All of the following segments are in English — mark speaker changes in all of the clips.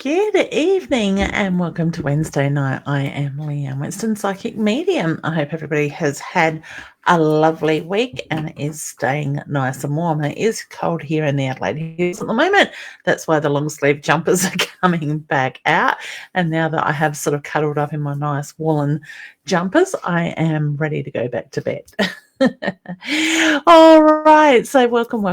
Speaker 1: Good evening and welcome to Wednesday night. I am Leanne Winston Psychic Medium. I hope everybody has had a lovely week and is staying nice and warm. It is cold here in the Adelaide Hills at the moment. That's why the long sleeve jumpers are coming back out. And now that I have sort of cuddled up in my nice woolen jumpers, I am ready to go back to bed. All right, so welcome.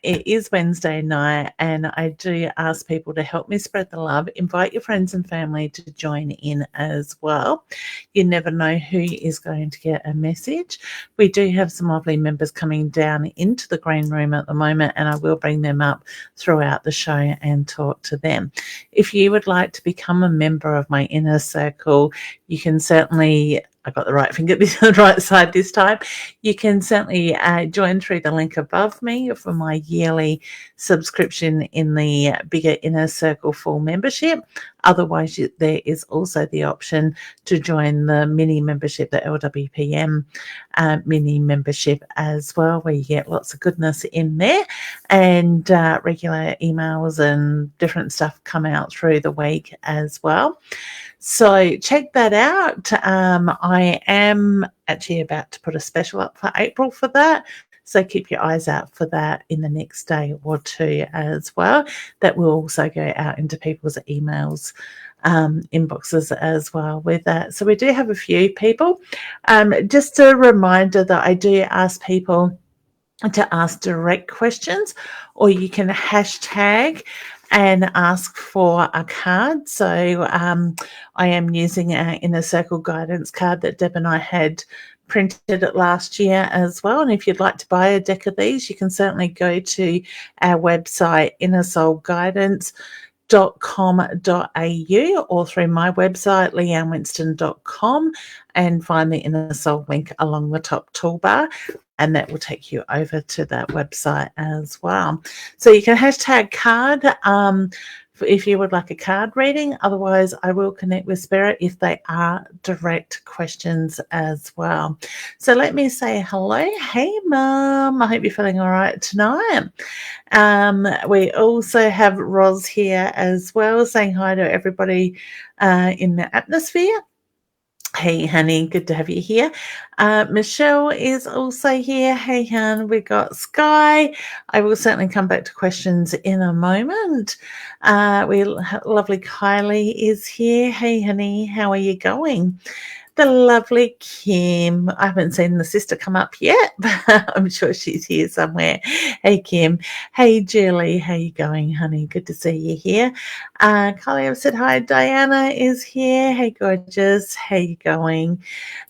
Speaker 1: It is Wednesday night, and I do ask people to help me spread the love. Invite your friends and family to join in as well. You never know who is going to get a message. We do have some lovely members coming down into the green room at the moment, and I will bring them up throughout the show and talk to them. If you would like to become a member of my inner circle, you can certainly, I got the right finger on the right side this time. You can certainly join through the link above me for my yearly subscription in the bigger inner circle full membership. Otherwise, there is also the option to join the mini membership, the LWPM mini membership as well, where you get lots of goodness in there and regular emails and different stuff come out through the week as well. So check that out. I am actually about to put a special up for April for that. So keep your eyes out for that in the next day or two as well. That will also go out into people's emails, inboxes as well with that. So we do have a few people. Just a reminder that I do ask people to ask direct questions, or you can hashtag and ask for a card. So I am using our Inner Circle guidance card that Deb and I had printed it last year as well. And if you'd like to buy a deck of these, you can certainly go to our website, innersoulguidance.com.au, or through my website, leannewinston.com, and find the Inner Soul link along the top toolbar, and that will take you over to that website as well. So you can hashtag card if you would like a card reading. Otherwise, I will connect with Spirit if they are direct questions as well. So let me say hello. Hey, Mum. I hope you're feeling all right tonight. We also have Roz here as well, saying hi to everybody in the atmosphere. Hey, honey, good to have you here. Michelle is also here. Hey, hon, we got Sky. I will certainly come back to questions in a moment. Lovely Kylie is here. Hey, honey, how are you going? The lovely Kim. I haven't seen the sister come up yet, but I'm sure she's here somewhere. Hey, Kim. Hey, Julie. How you going, honey? Good to see you here. Kylie, I've said hi. Diana is here. Hey, gorgeous. How you going?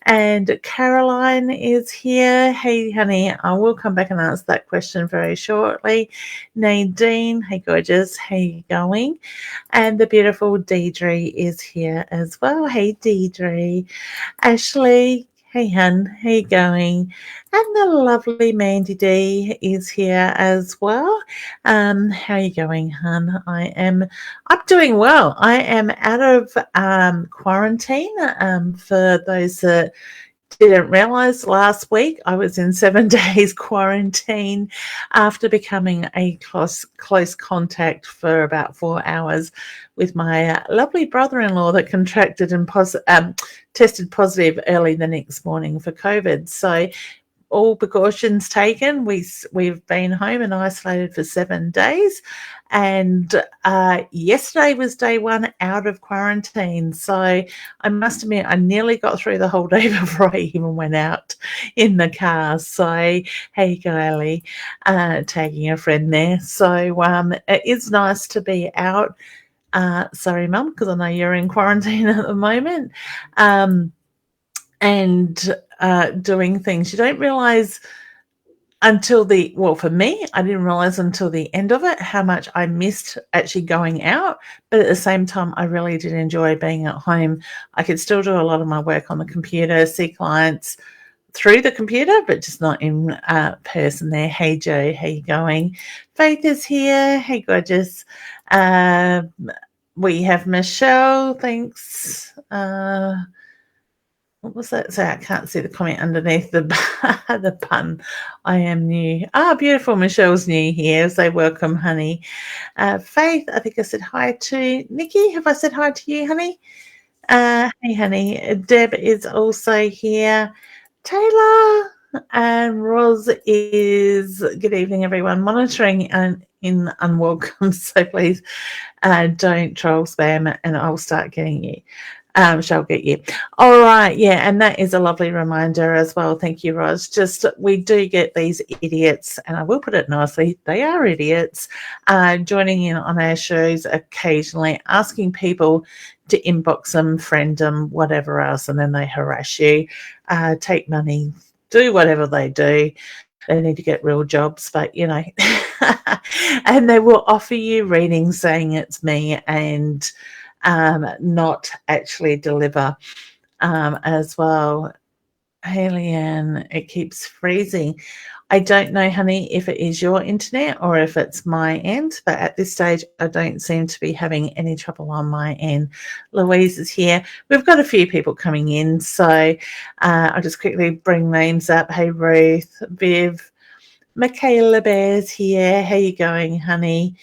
Speaker 1: And Caroline is here. Hey, honey, I will come back and answer that question very shortly. Nadine, hey, gorgeous. How you going? And the beautiful Deidre is here as well. Hey, Deidre. Ashley, hey, hun. How you going? And the lovely Mandy D is here as well. How are you going, hun? I'm doing well. I am out of quarantine. For those that didn't realize, last week I was in 7 days quarantine after becoming a close contact for about 4 hours with my lovely brother-in-law that contracted and tested positive early the next morning for COVID. So all precautions taken. We've been home and isolated for 7 days, and yesterday was day one out of quarantine. So I must admit, I nearly got through the whole day before I even went out in the car. So hey, Kylie, tagging a friend there. So it is nice to be out. Sorry, Mum, because I know you're in quarantine at the moment. And doing things. You don't realise until for me, I didn't realise until the end of it how much I missed actually going out. But at the same time, I really did enjoy being at home. I could still do a lot of my work on the computer, see clients through the computer, but just not in person there. Hey, Joe, how you going? Faith is here. Hey, gorgeous. We have Michelle. Thanks. what was that? So I can't see the comment underneath the the pun. I am new. Ah, beautiful. Michelle's new here. So welcome, honey. Faith, I think I said hi to Nikki. Have I said hi to you, honey? Hey, honey. Deb is also here. Taylor and Roz is, good evening, everyone, monitoring and in unwelcome. So please don't troll spam and I'll start getting you. Shall get you. All right. Yeah. And that is a lovely reminder as well. Thank you, Roz. Just we do get these idiots, and I will put it nicely, they are idiots, joining in on our shows occasionally, asking people to inbox them, friend them, whatever else, and then they harass you, take money, do whatever they do. They need to get real jobs, but and they will offer you readings saying it's me and not actually deliver as well. Hey, Leanne, it keeps freezing. I don't know, honey, if it is your internet or if it's my end, but at this stage, I don't seem to be having any trouble on my end. Louise is here. We've got a few people coming in, so I'll just quickly bring names up. Hey, Ruth, Viv, Michaela Bear's here. How you going, honey?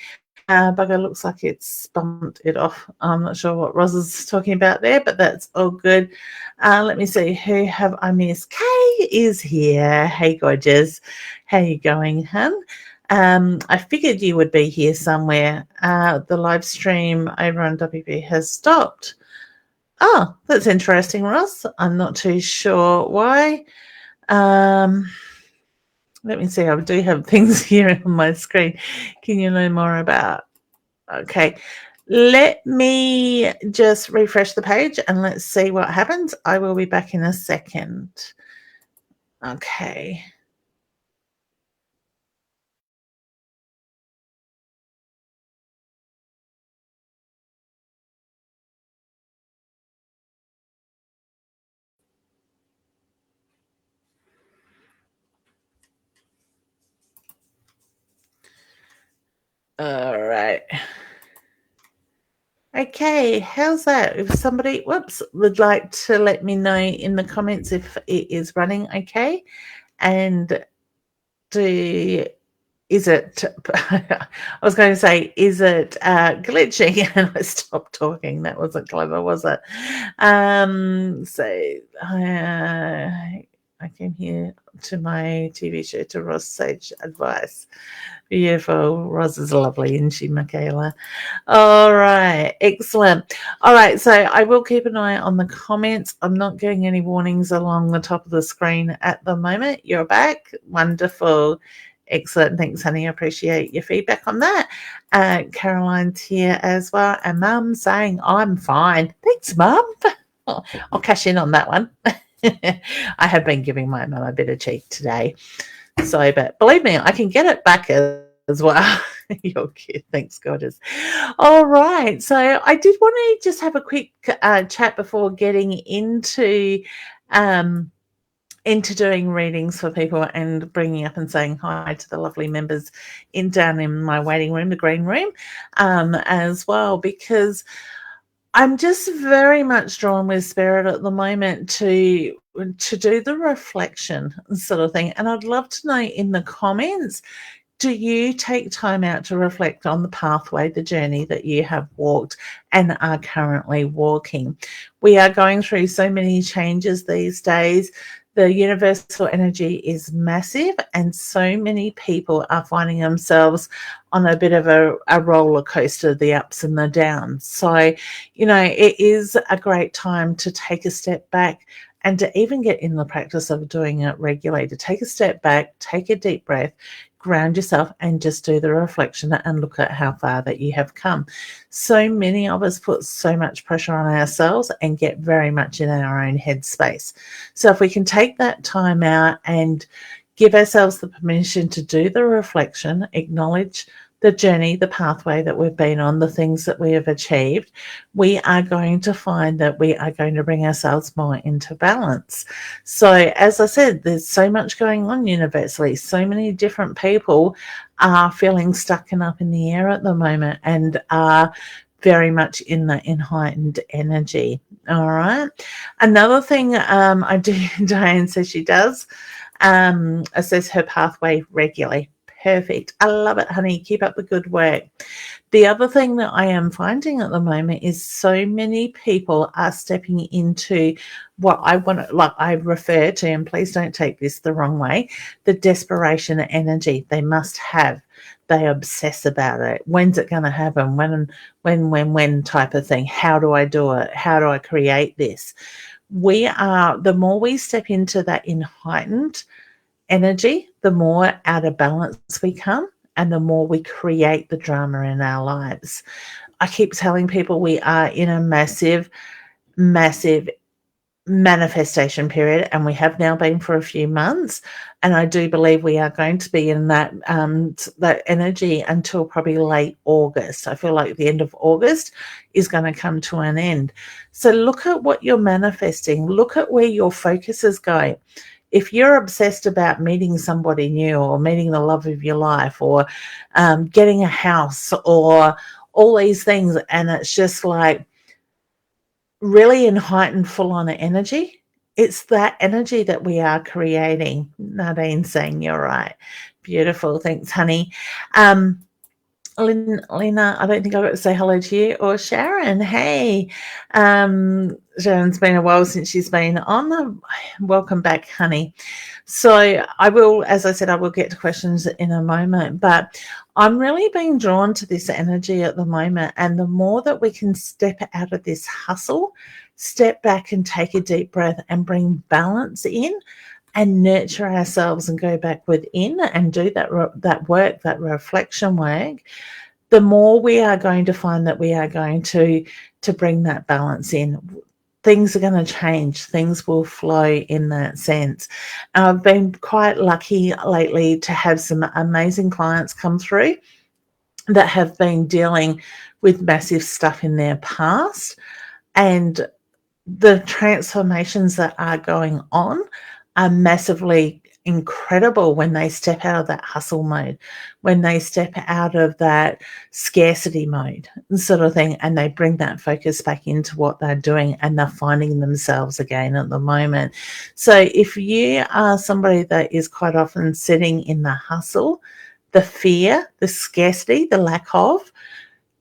Speaker 1: Bugger looks like it's bumped it off. I'm not sure what Roz is talking about there, but that's all good. Let me see. Who have I missed? Kay is here. Hey, gorgeous. How you going, hun? I figured you would be here somewhere. The live stream over on WB has stopped. Oh, that's interesting, Roz. I'm not too sure why. Let me see. I do have things here on my screen. Can you know more about? Okay. Let me just refresh the page and let's see what happens. I will be back in a second. Okay. All right. Okay, how's that? If somebody, would like to let me know in the comments if it is running okay, and is it, I was going to say, is it glitching? And I stopped talking. That wasn't clever, was it? I came here to my TV show to Ross Sage Advice. Beautiful. Roz is lovely, isn't she, Michaela? All right. Excellent. All right. So I will keep an eye on the comments. I'm not getting any warnings along the top of the screen at the moment. You're back. Wonderful. Excellent. Thanks, honey. I appreciate your feedback on that. Caroline's here as well. And Mum saying, I'm fine. Thanks, Mum. I'll cash in on that one. I have been giving my mum a bit of cheek today. So, but believe me, I can get it back as well. You're cute. Thanks, gorgeous. All right. So I did want to just have a quick chat before getting into doing readings for people and bringing up and saying hi to the lovely members down in my waiting room, the green room, as well, because I'm just very much drawn with spirit at the moment to do the reflection sort of thing. And I'd love to know in the comments, do you take time out to reflect on the pathway, the journey that you have walked and are currently walking? We are going through so many changes these days. The universal energy is massive, and so many people are finding themselves on a bit of a roller coaster, the ups and the downs. So, it is a great time to take a step back and to even get in the practice of doing it regularly, to take a step back, take a deep breath, ground yourself and just do the reflection and look at how far that you have come. So many of us put so much pressure on ourselves and get very much in our own headspace. So if we can take that time out and give ourselves the permission to do the reflection, acknowledge the journey, the pathway that we've been on, the things that we have achieved, we are going to find that we are going to bring ourselves more into balance. So, as I said, there's so much going on universally. So many different people are feeling stuck and up in the air at the moment and are very much in the heightened energy. All right. Another thing I do, Diane says she does, assess her pathway regularly. Perfect. I love it, honey. Keep up the good work. The other thing that I am finding at the moment is so many people are stepping into what I want, like I refer to, and please don't take this the wrong way, the desperation energy they must have. They obsess about it. When's it going to happen? When type of thing. How do I do it? How do I create this? The more we step into that in heightened energy, the more out of balance we come and the more we create the drama in our lives. I keep telling people we are in a massive, massive manifestation period, and we have now been for a few months, and I do believe we are going to be in that that energy until probably late August. I feel like the end of August is going to come to an end. So look at what you're manifesting. Look at where your focus is going. If you're obsessed about meeting somebody new or meeting the love of your life or getting a house or all these things, and it's just like really in heightened full-on energy, it's that energy that we are creating. Nadine saying you're right. Beautiful. Thanks, honey. Lena, I don't think I got to say hello to you, or Sharon. Hey, Sharon's been a while since she's been on. Welcome back, honey. So I will, as I said, I will get to questions in a moment, but I'm really being drawn to this energy at the moment. And the more that we can step out of this hustle, step back and take a deep breath and bring balance in, and nurture ourselves and go back within and do that work, that reflection work, the more we are going to find that we are going to bring that balance in. Things are going to change. Things will flow in that sense. I've been quite lucky lately to have some amazing clients come through that have been dealing with massive stuff in their past, and the transformations that are going on are massively incredible when they step out of that hustle mode, when they step out of that scarcity mode sort of thing, and they bring that focus back into what they're doing, and they're finding themselves again at the moment. So if you are somebody that is quite often sitting in the hustle, the fear, the scarcity, the lack of,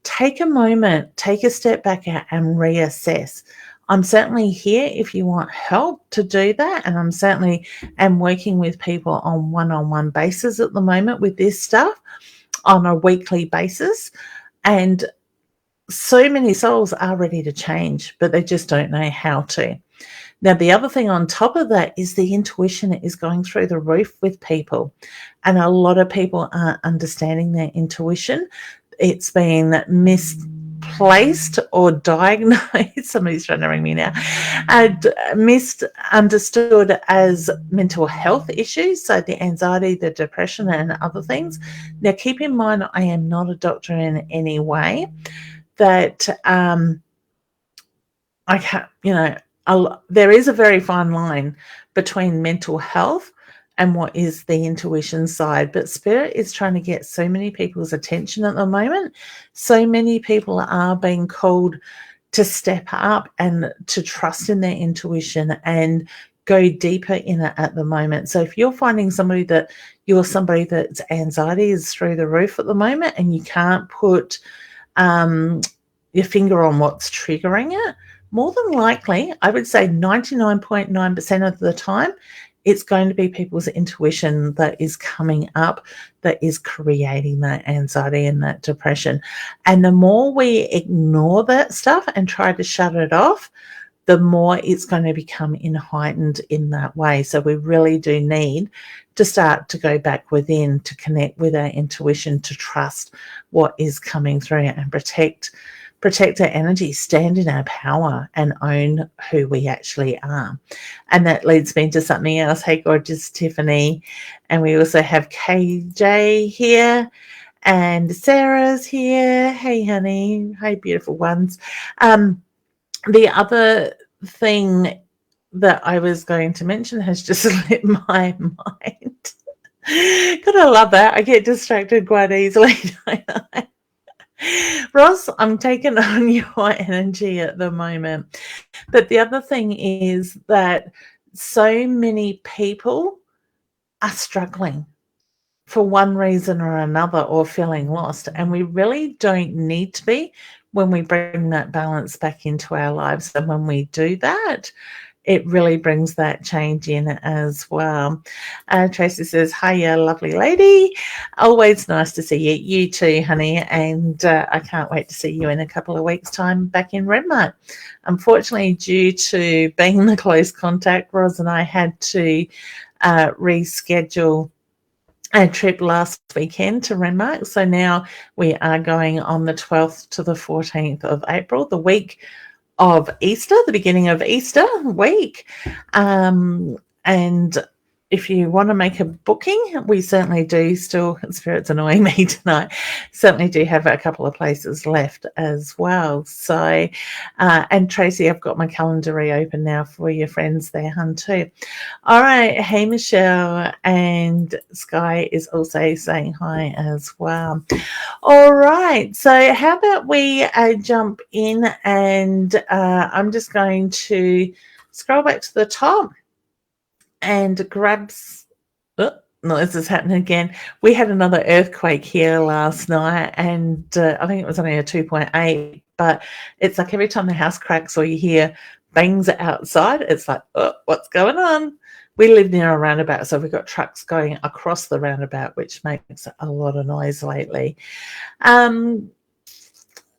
Speaker 1: take a moment, take a step back out and reassess. I'm certainly here if you want help to do that, and I'm certainly am working with people on one-on-one basis at the moment with this stuff on a weekly basis, and so many souls are ready to change, but they just don't know how to. Now, the other thing on top of that is the intuition is going through the roof with people, and a lot of people aren't understanding their intuition. It's been misplaced or diagnosed, somebody's trying to ring me now, and misunderstood as mental health issues, so the anxiety, the depression and other things. Now, keep in mind, I am not a doctor in any way, that I can't, there is a very fine line between mental health and what is the intuition side. But Spirit is trying to get so many people's attention at the moment. So many people are being called to step up and to trust in their intuition and go deeper in it at the moment. So if you're finding somebody that's anxiety is through the roof at the moment, and you can't put your finger on what's triggering it, more than likely, I would say 99.9% of the time, it's going to be people's intuition that is coming up, that is creating that anxiety and that depression. And the more we ignore that stuff and try to shut it off, the more it's going to become heightened in that way. So we really do need to start to go back within, to connect with our intuition, to trust what is coming through and protect our energy, stand in our power and own who we actually are. And that leads me to something else. Hey, gorgeous Tiffany. And we also have KJ here, and Sarah's here. Hey, honey. Hey, beautiful ones. The other thing that I was going to mention has just slipped my mind. God, I love that. I get distracted quite easily, don't I? Ross, I'm taking on your energy at the moment. But the other thing is that so many people are struggling for one reason or another, or feeling lost. And we really don't need to be when we bring that balance back into our lives. And when we do that, it really brings that change in as well. Tracy says, hiya, lovely lady. Always nice to see you. You too, honey. And I can't wait to see you in a couple of weeks' time back in Renmark. Unfortunately, due to being the close contact, Roz and I had to reschedule a trip last weekend to Renmark. So now we are going on the 12th to the 14th of April, the week of Easter, the beginning of Easter week. And if you want to make a booking, we certainly do still. Spirit's annoying me tonight. Certainly do have a couple of places left as well. So, and Tracy, I've got my calendar reopened now for your friends there, hun, too. All right. Hey, Michelle. And Sky is also saying hi as well. All right. So how about we jump in, and I'm just going to scroll back to the top and grabs. Oh, no, this is happening again. We had another earthquake here last night, and I think it was only a 2.8, but it's like every time the house cracks or you hear bangs outside, it's like, oh, what's going on? We live near a roundabout, so we've got trucks going across the roundabout, which makes a lot of noise lately.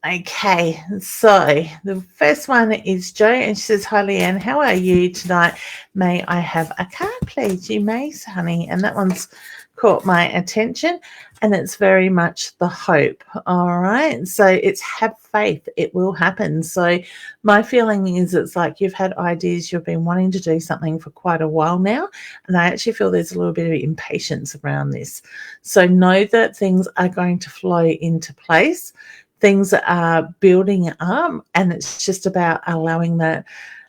Speaker 1: Okay, so the first one is Jo, and she says, hi, Leanne, how are you tonight? May I have a card, please? You may, honey. And that one's caught my attention, and it's very much the hope. All right, so it's have faith. It will happen. So my feeling is it's like you've had ideas, you've been wanting to do something for quite a while now, and I actually feel there's a little bit of impatience around this. So know that things are going to flow into place. Things are building up, and it's just about allowing that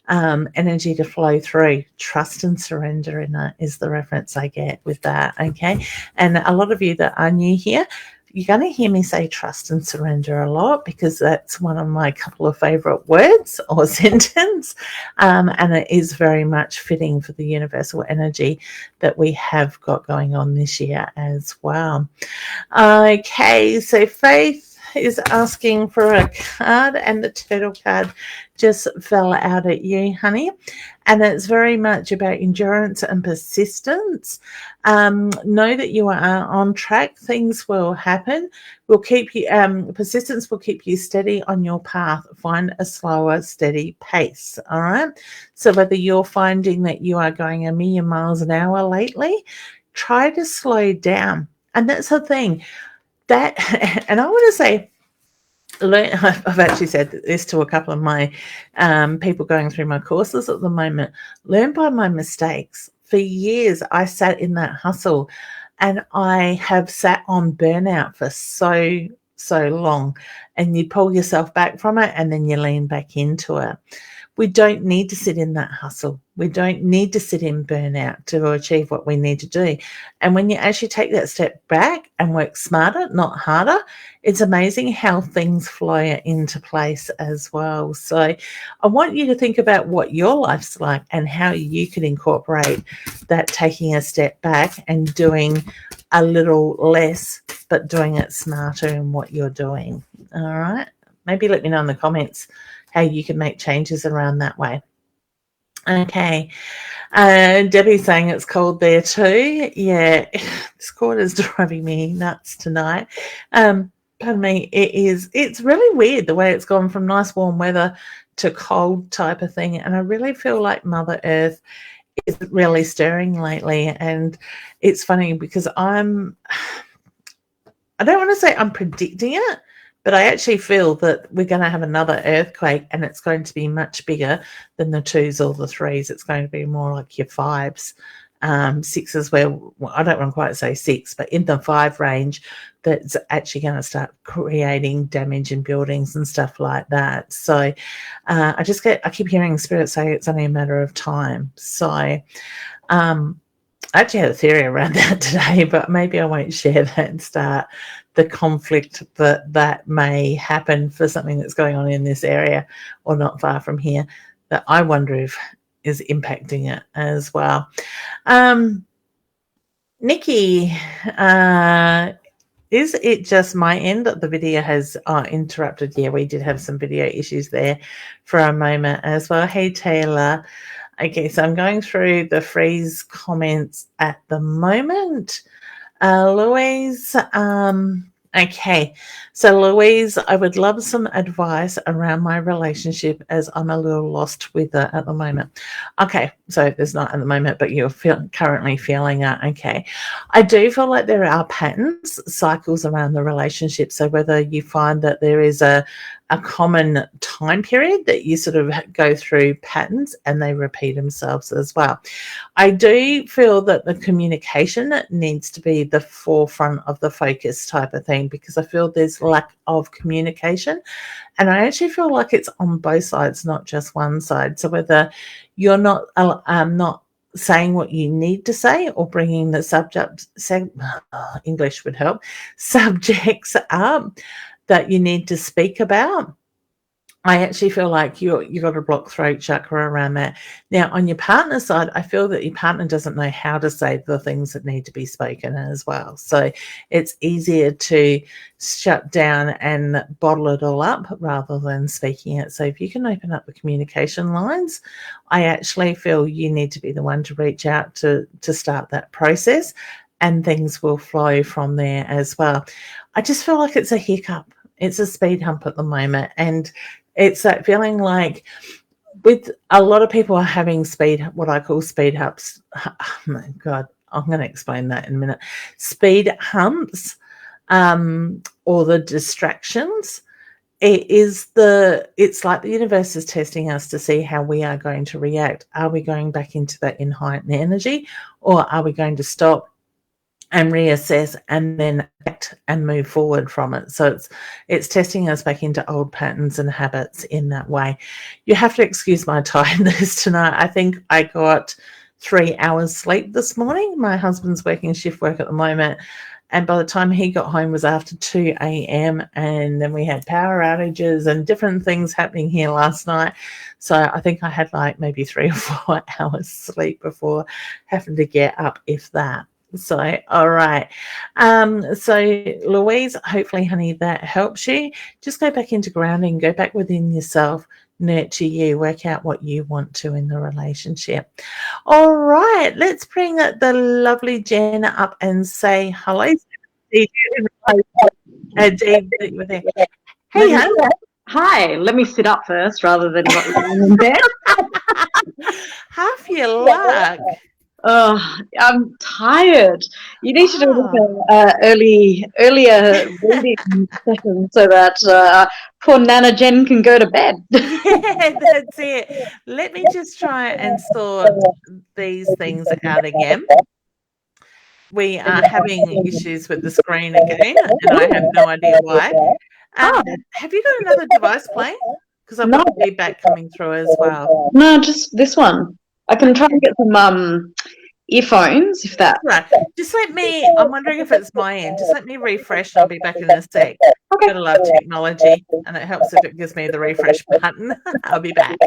Speaker 1: energy to flow through. Trust and surrender in that is the reference I get with that. Okay. And a lot of you that are new here, you're going to hear me say trust and surrender a lot, because that's one of my couple of favorite words or sentence. And it is very much fitting for the universal energy that we have got going on this year as well. Okay. So faith is asking for a card, and the turtle card just fell out at you, honey. And it's very much about endurance and persistence. Know that you are on track. Things will happen. Will keep you. Persistence will keep you steady on your path. Find a slower, steady pace. All right. So whether you're finding that you are going a million miles an hour lately, try to slow down. And that's the thing. That, and I want to say, I've actually said this to a couple of my people going through my courses at the moment. Learn by my mistakes. For years, I sat in that hustle, and I have sat on burnout for so long. And you pull yourself back from it, and then you lean back into it. We don't need to sit in that hustle. We don't need to sit in burnout to achieve what we need to do. And when you actually take that step back and work smarter, not harder, it's amazing how things flow into place as well. So I want you to think about what your life's like and how you can incorporate that, taking a step back and doing a little less, but doing it smarter in what you're doing. All right. Maybe let me know in the comments how you can make changes around that way. Okay. Debbie's saying it's cold there too. Yeah, this cold is driving me nuts tonight. Pardon me, it's really weird the way it's gone from nice warm weather to cold type of thing. And I really feel like Mother Earth is really stirring lately. And it's funny because I don't want to say I'm predicting it, but I actually feel that we're going to have another earthquake, and it's going to be much bigger than the 2s or the 3s. It's going to be more like your 5s, 6s, where, well, I don't want to quite say 6, but in the 5 range, that's actually going to start creating damage in buildings and stuff like that. So I keep hearing Spirit say it's only a matter of time. So I actually had a theory around that today, but maybe I won't share that and start the conflict that may happen for something that's going on in this area or not far from here that I wonder if is impacting it as well. Nikki, is it just my end that the video has interrupted? Yeah, we did have some video issues there for a moment as well. Hey, Taylor. Okay, so I'm going through the freeze comments at the moment. Louise, okay. So Louise, I would love some advice around my relationship as I'm a little lost with it at the moment. Okay, so there's not at the moment, but you're currently feeling it. Okay. I do feel like there are patterns, cycles around the relationship. So whether you find that there is a common time period that you sort of go through patterns and they repeat themselves as well. I do feel that the communication needs to be the forefront of the focus type of thing, because I feel there's lack of communication, and I actually feel like it's on both sides, not just one side. So whether you're not saying what you need to say or bringing the English would help, subjects up that you need to speak about, I actually feel like you got a blocked throat chakra around that. Now, on your partner side, I feel that your partner doesn't know how to say the things that need to be spoken as well. So it's easier to shut down and bottle it all up rather than speaking it. So if you can open up the communication lines, I actually feel you need to be the one to reach out to start that process, and things will flow from there as well. I just feel like it's a hiccup. It's a speed hump at the moment, and it's that feeling like with a lot of people are having what I call speed humps. Oh my God, I'm going to explain that in a minute. Speed humps, or the distractions. It's like the universe is testing us to see how we are going to react. Are we going back into that in heightened energy, or are we going to stop and reassess and then act and move forward from it? So it's testing us back into old patterns and habits in that way. You have to excuse my tiredness tonight. I think I got 3 hours sleep this morning. My husband's working shift work at the moment, and by the time he got home was after 2 a.m. and then we had power outages and different things happening here last night. So I think I had like maybe 3 or 4 hours sleep before having to get up, if that. So, all right. So Louise, hopefully, honey, that helps you. Just go back into grounding, go back within yourself, nurture you, work out what you want to in the relationship. All right. Let's bring the lovely Jen up and say hello. Hey, hon.
Speaker 2: Hi, let me sit up first rather than in bed.
Speaker 1: Half your luck.
Speaker 2: Oh, I'm tired. You need to do like earlier reading session so that poor Nana Jen can go to bed.
Speaker 1: Yeah, that's it. Let me just try and sort these things out again. We are having issues with the screen again, and I have no idea why. Have you got another device playing? Because I've got feedback coming through as well.
Speaker 2: No, just this one. I can try and get some earphones if that.
Speaker 1: Right. Just let me. I'm wondering if it's my end. Just let me refresh, and I'll be back in a sec.
Speaker 2: Okay.
Speaker 1: Gotta love technology, and it helps if it gives me the refresh button. I'll be back.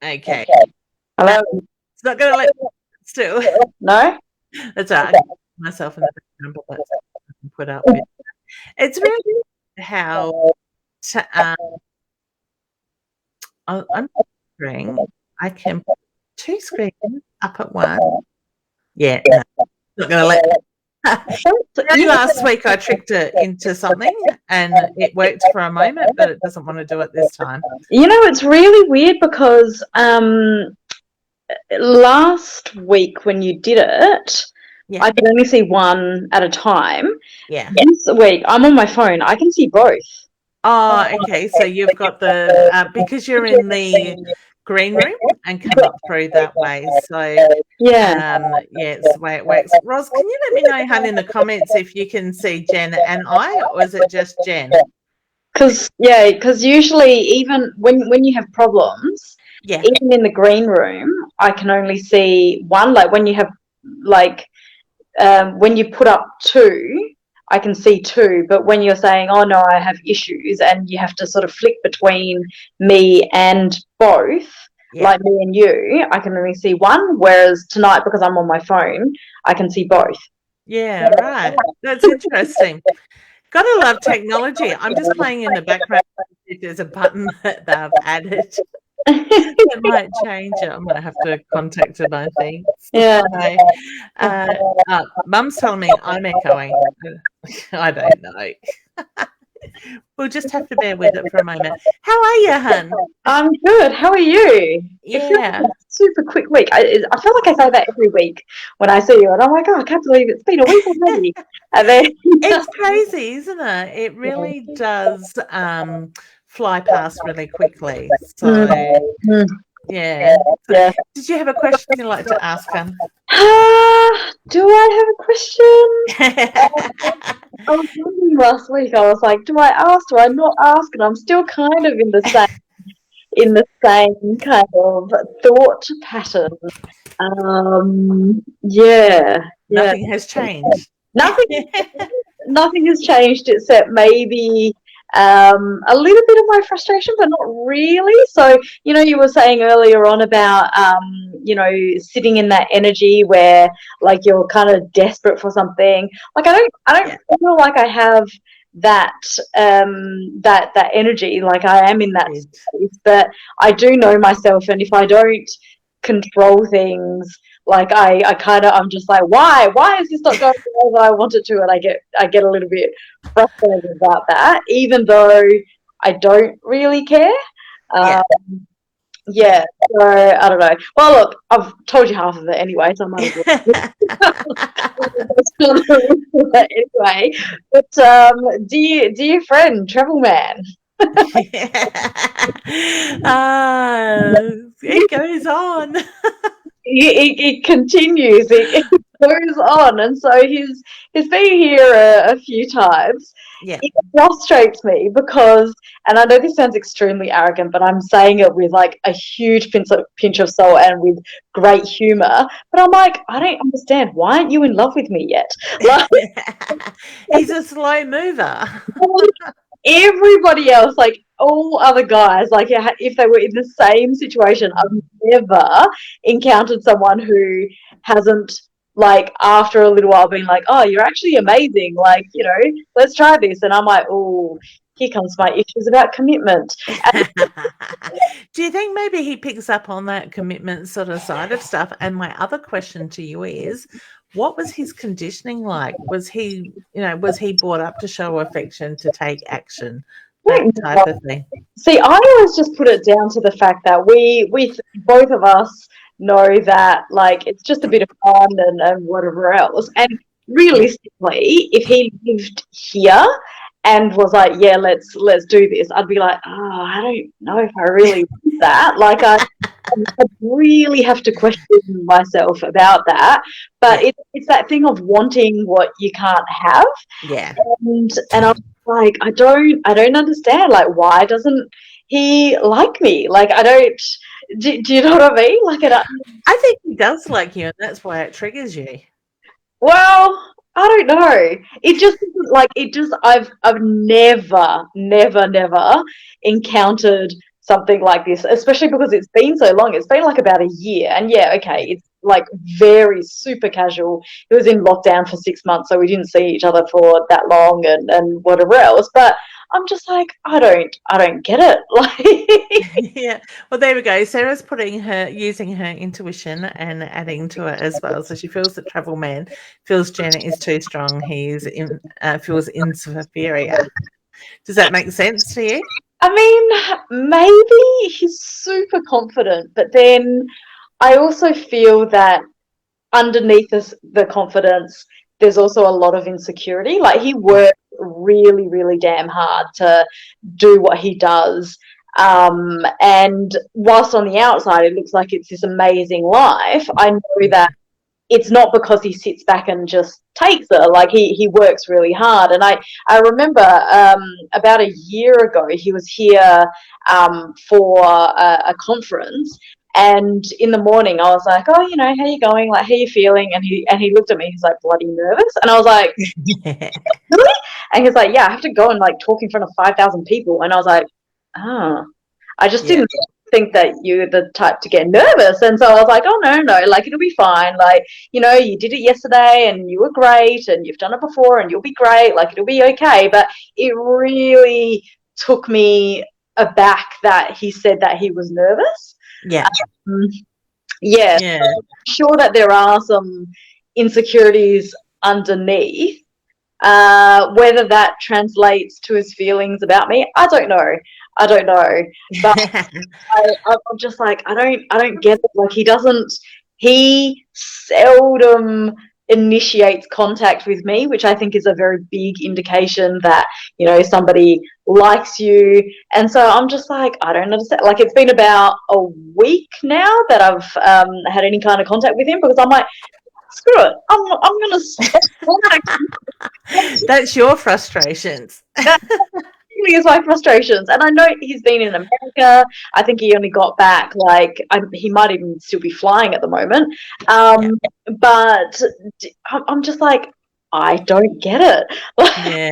Speaker 1: Okay.
Speaker 2: Hello.
Speaker 1: It's not going to let still.
Speaker 2: No?
Speaker 1: That's right. I can myself in the background, but that's what I can put up with. It's really how I'm wondering I can put 2 screens up at once. Yeah, no, not going to let. Last week I tricked it into something and it worked for a moment, but it doesn't want to do it this time.
Speaker 2: You know, it's really weird because last week when you did it, I could only see one at a time.
Speaker 1: Yeah.
Speaker 2: This week I'm on my phone. I can see both.
Speaker 1: Oh, okay. So you've got the because you're in the green room and come up through that way. So
Speaker 2: Yeah.
Speaker 1: yeah, it's the way it works. Ros, can you let me know, hun, in the comments if you can see Jen and I, or is it just Jen?
Speaker 2: Because usually even when you have problems,
Speaker 1: Yeah.
Speaker 2: even in the green room, I can only see one. Like when you have like when you put up two, I can see two. But when you're saying, "Oh no, I have issues," and you have to sort of flick between me and both,
Speaker 1: Yeah.
Speaker 2: like me and you, I can only see one. Whereas tonight, because I'm on my phone, I can see both.
Speaker 1: Yeah, right. That's interesting. Gotta love technology. I'm just playing in the background. There's a button that they've added. It might change it. I might have to contact it, I think.
Speaker 2: Yeah.
Speaker 1: So, Mum's telling me I'm echoing. I don't know. We'll just have to bear with it for a moment. How are you, hun?
Speaker 2: I'm good. How are you? It feels like
Speaker 1: Yeah.
Speaker 2: a super quick week. I feel like I say that every week when I see you, and I'm like, oh, I can't believe it's been a week already. And then
Speaker 1: It's crazy, isn't it? It really does fly past really quickly. So,
Speaker 2: Mm.
Speaker 1: yeah.
Speaker 2: Yeah.
Speaker 1: Did you have a question you'd like to ask, hun?
Speaker 2: Do I have a question? I was wondering last week. I was like, do I ask? Do I not ask? And I'm still kind of in the same kind of thought pattern. Yeah.
Speaker 1: Nothing has changed.
Speaker 2: Nothing has changed except maybe a little bit of my frustration, but not really. So, you were saying earlier on about, sitting in that energy where like you're kind of desperate for something. Like I don't feel like I have that that energy. Like I am in that space, but I do know myself, and if I don't control things, like I'm just like, why is this not going the way that I want it to? And I get a little bit frustrated about that, even though I don't really care. Yeah, so I don't know. Well, look, I've told you half of it anyway, so I might as well. Anyway, but dear friend, Travel Man.
Speaker 1: It goes on.
Speaker 2: It continues. It goes on, and so he's been here a few times.
Speaker 1: Yeah.
Speaker 2: It frustrates me because, and I know this sounds extremely arrogant, but I'm saying it with like a huge pinch of salt and with great humor. But I'm like, I don't understand. Why aren't you in love with me yet? Like,
Speaker 1: he's a slow mover.
Speaker 2: Everybody else, like all other guys, like if they were in the same situation, I've never encountered someone who hasn't, like, after a little while been like, oh, you're actually amazing, like, let's try this. And I'm like, oh, here comes my issues about commitment.
Speaker 1: Do you think maybe he picks up on that commitment sort of side of stuff? And my other question to you is, what was his conditioning like? Was he brought up to show affection, to take action, that type of thing?
Speaker 2: See, I always just put it down to the fact that we both of us know that, like, it's just a bit of fun and whatever else. And realistically, if he lived here and was like, yeah, let's do this, I'd be like, oh, I don't know if I really want that. Like, I really have to question myself about that. But it's that thing of wanting what you can't have.
Speaker 1: Yeah.
Speaker 2: And I'm like, I don't understand. Like, why doesn't he like me? Like, I don't. Do you know what I mean? Like,
Speaker 1: I think he does like you, and that's why it triggers you.
Speaker 2: Well, I don't know. It just like it just. I've never encountered something like this, especially because it's been so long. It's been like about a year, and yeah, okay, it's like very super casual. It was in lockdown for 6 months, so we didn't see each other for that long, and whatever else. But I'm just like, I don't get it. Like,
Speaker 1: yeah. Well, there we go. Sarah's using her intuition and adding to it as well. So she feels that Travel Man feels Janet is too strong. Feels inferior. Does that make sense to you?
Speaker 2: I mean, maybe he's super confident, but then I also feel that underneath the confidence, there's also a lot of insecurity. Like, he works really, really damn hard to do what he does. And whilst on the outside it looks like it's this amazing life, I know that it's not because he sits back and just takes it. Like he works really hard. And I remember about a year ago he was here for a conference. And in the morning, I was like, "Oh, how you going? Like, how you feeling?" And he looked at me. He's like, "Bloody nervous." And I was like, "Really?" And he's like, "Yeah, I have to go and like talk in front of 5,000 people." And I was like, "Oh, I just didn't think that you're the type to get nervous." And so I was like, "Oh, no, like it'll be fine. Like, you did it yesterday and you were great and you've done it before and you'll be great. Like it'll be okay." But it really took me aback that he said that he was nervous.
Speaker 1: Yeah.
Speaker 2: Yeah. So I'm sure that there are some insecurities underneath. Whether that translates to his feelings about me, I don't know. But I'm just like, I don't get it. Like he seldom initiates contact with me, which I think is a very big indication that, somebody likes you. And so I'm just like, I don't understand. Like it's been about a week now that I've had any kind of contact with him, because I'm like, screw it. I'm going to stop contacting.
Speaker 1: That's your frustrations.
Speaker 2: Is my frustrations. And I know he's been in America. I think he only got back he might even still be flying at the moment. But I'm just like, I don't get it.
Speaker 1: Yeah.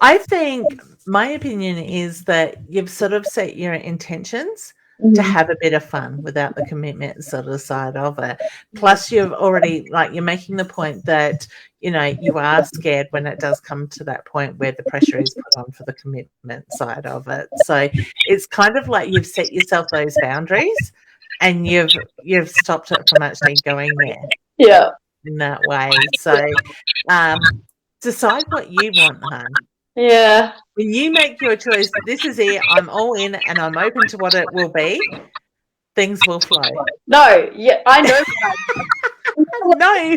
Speaker 1: I think my opinion is that you've sort of set your intentions to have a bit of fun without the commitment sort of side of it. Plus you've already, you're making the point that, you are scared when it does come to that point where the pressure is put on for the commitment side of it. So it's kind of like you've set yourself those boundaries and you've stopped it from actually going there.
Speaker 2: Yeah.
Speaker 1: In that way. So decide what you want, hon.
Speaker 2: Yeah.
Speaker 1: When you make your choice, this is it, I'm all in and I'm open to what it will be, things will flow.
Speaker 2: No, yeah, I know.
Speaker 1: No.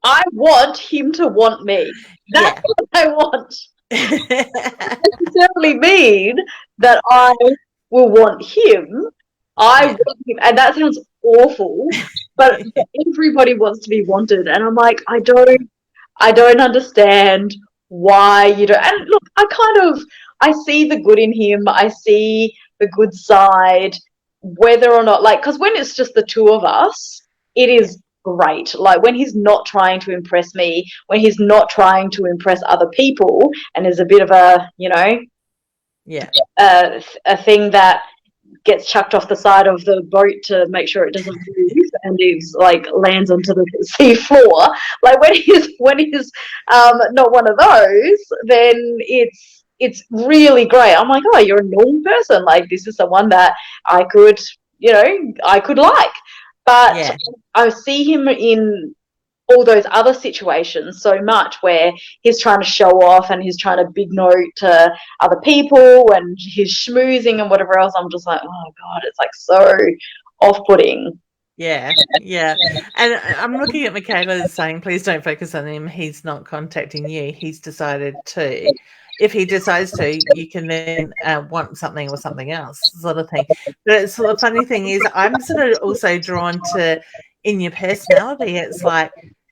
Speaker 2: I want him to want me. That's what I want. It doesn't necessarily mean that I will want him. I want him, and that sounds awful, but everybody wants to be wanted, and I'm like, I don't understand why you don't. And look, I see the good in him. I see the good side, whether or not, because when it's just the two of us, it is great. Like when he's not trying to impress me, when he's not trying to impress other people, and there's a bit of a, a thing that gets chucked off the side of the boat to make sure it doesn't move and is lands onto the sea floor. Like when he's not one of those, then it's really great. I'm like, oh, you're a normal person. Like this is someone that I could like. But I see him in all those other situations so much where he's trying to show off and he's trying to big note to other people and he's schmoozing and whatever else. I'm just like, oh God, it's so off-putting.
Speaker 1: Yeah. And I'm looking at Michaela saying, please don't focus on him. He's not contacting you. He's decided to. If he decides to, you can then want something or something else, sort of thing. But the funny thing is, I'm sort of also drawn to, in your personality, it's like,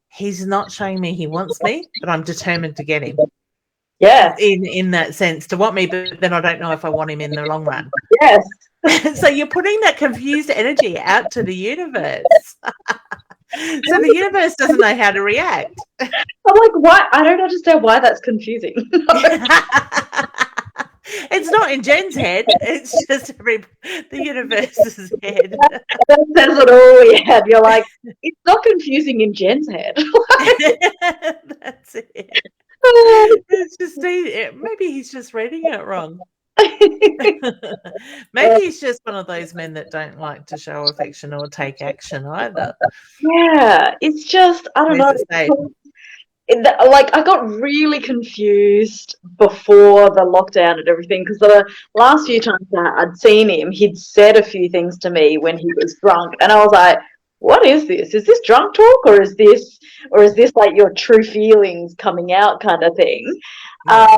Speaker 1: he's not showing me he wants me, but I'm determined to get him.
Speaker 2: Yeah.
Speaker 1: In that sense, to want me, but then I don't know if I want him in the long run.
Speaker 2: Yes.
Speaker 1: So you're putting that confused energy out to the universe. So the universe doesn't know how to react.
Speaker 2: I'm like, why? I don't understand why that's confusing.
Speaker 1: It's not in Jen's head. It's just the universe's head.
Speaker 2: That says it all, yeah. You're like, it's not confusing in Jen's head.
Speaker 1: That's it. It's just maybe he's just reading it wrong. Maybe he's just one of those men that don't like to show affection or take action either.
Speaker 2: Yeah, it's just, I don't know. I got really confused before the lockdown and everything, because the last few times that I'd seen him, he'd said a few things to me when he was drunk, and I was like, what is this? Is this drunk talk, or is this like your true feelings coming out kind of thing?
Speaker 1: Yeah.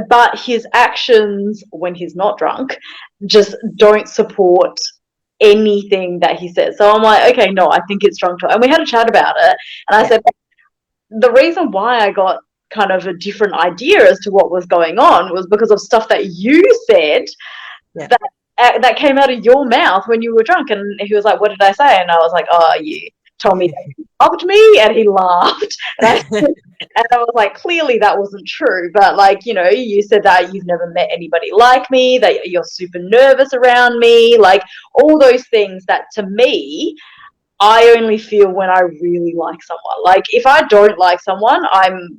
Speaker 2: But his actions when he's not drunk just don't support anything that he says. So I'm like, okay, no, I think it's drunk talk. And we had a chat about it, and I said the reason why I got kind of a different idea as to what was going on was because of stuff that you said that came out of your mouth when you were drunk. And he was like, what did I say? And I was like, oh, you told me that you loved me. And he laughed. And I was like, clearly that wasn't true. But like, you said that you've never met anybody like me, that you're super nervous around me, like all those things that to me, I only feel when I really like someone. Like if I don't like someone,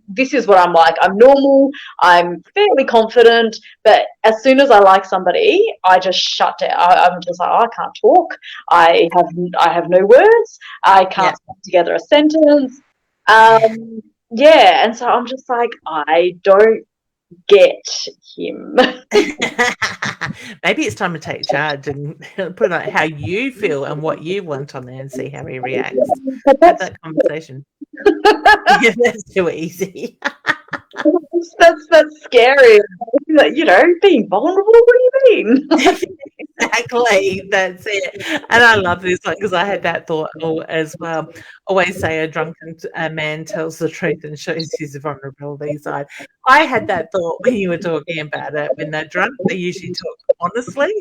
Speaker 2: this is what I'm like. I'm normal, I'm fairly confident, but as soon as I like somebody, I just shut down. I'm just like, I can't talk. I have no words. I can't put together a sentence. And so I'm just like, I don't get him.
Speaker 1: Maybe it's time to take charge and put on how you feel and what you want on there and see how he reacts. Have that conversation. Yeah, that's too easy.
Speaker 2: That's scary. Being vulnerable. What do you mean?
Speaker 1: Exactly, that's it. And I love this one because I had that thought as well. Always say a drunken man tells the truth and shows his vulnerability side. I had that thought when you were talking about it. When they're drunk, they usually talk honestly,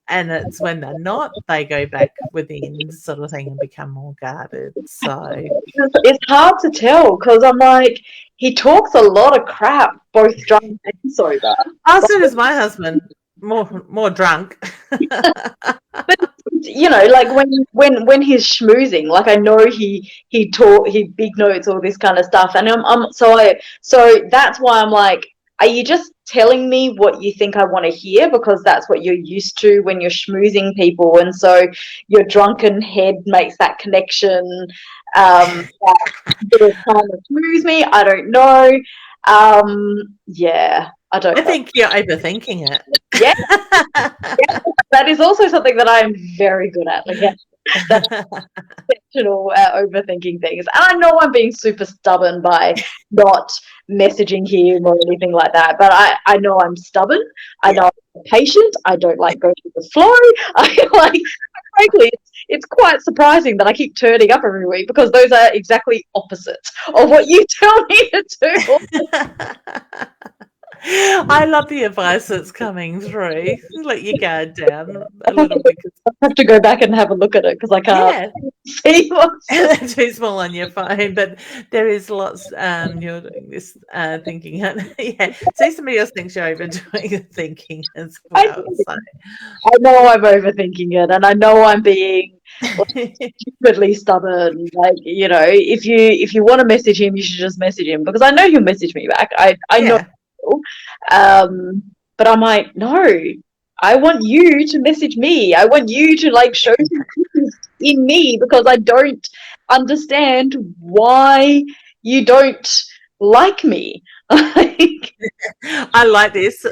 Speaker 1: and it's when they're not, they go back within sort of thing and become more guarded. So
Speaker 2: it's hard to tell because I'm like, he talks a lot of crap, both drunk and sober.
Speaker 1: So does my husband. More drunk.
Speaker 2: But like when he's schmoozing, like I know he big notes all this kind of stuff, and so that's why I'm like, are you just telling me what you think I want to hear because that's what you're used to when you're schmoozing people, and so your drunken head makes that connection that it'll kind of schmooze me? I don't know. I don't know.
Speaker 1: Think you're overthinking it.
Speaker 2: Yeah. That is also something that I am very good at. Like, that's exceptional at overthinking things. And I know I'm being super stubborn by not messaging him or anything like that, but I know I'm stubborn. I know I'm patient. I don't like going with the flow. Frankly, it's quite surprising that I keep turning up every week because those are exactly opposites of what you tell me to do.
Speaker 1: I love the advice that's coming through. Let your guard down a little bit.
Speaker 2: I have to go back and have a look at it because I can't see what's
Speaker 1: too small on your phone. But there is lots. You're doing this thinking. See, somebody else thinks you're overdoing the thinking as well.
Speaker 2: I know I'm overthinking it, and I know I'm being stupidly stubborn. Like, if you want to message him, you should just message him because I know he'll message me back. I know. But I'm like, no, I want you to message me. I want you to like show interest in me because I don't understand why you don't like me.
Speaker 1: I like this.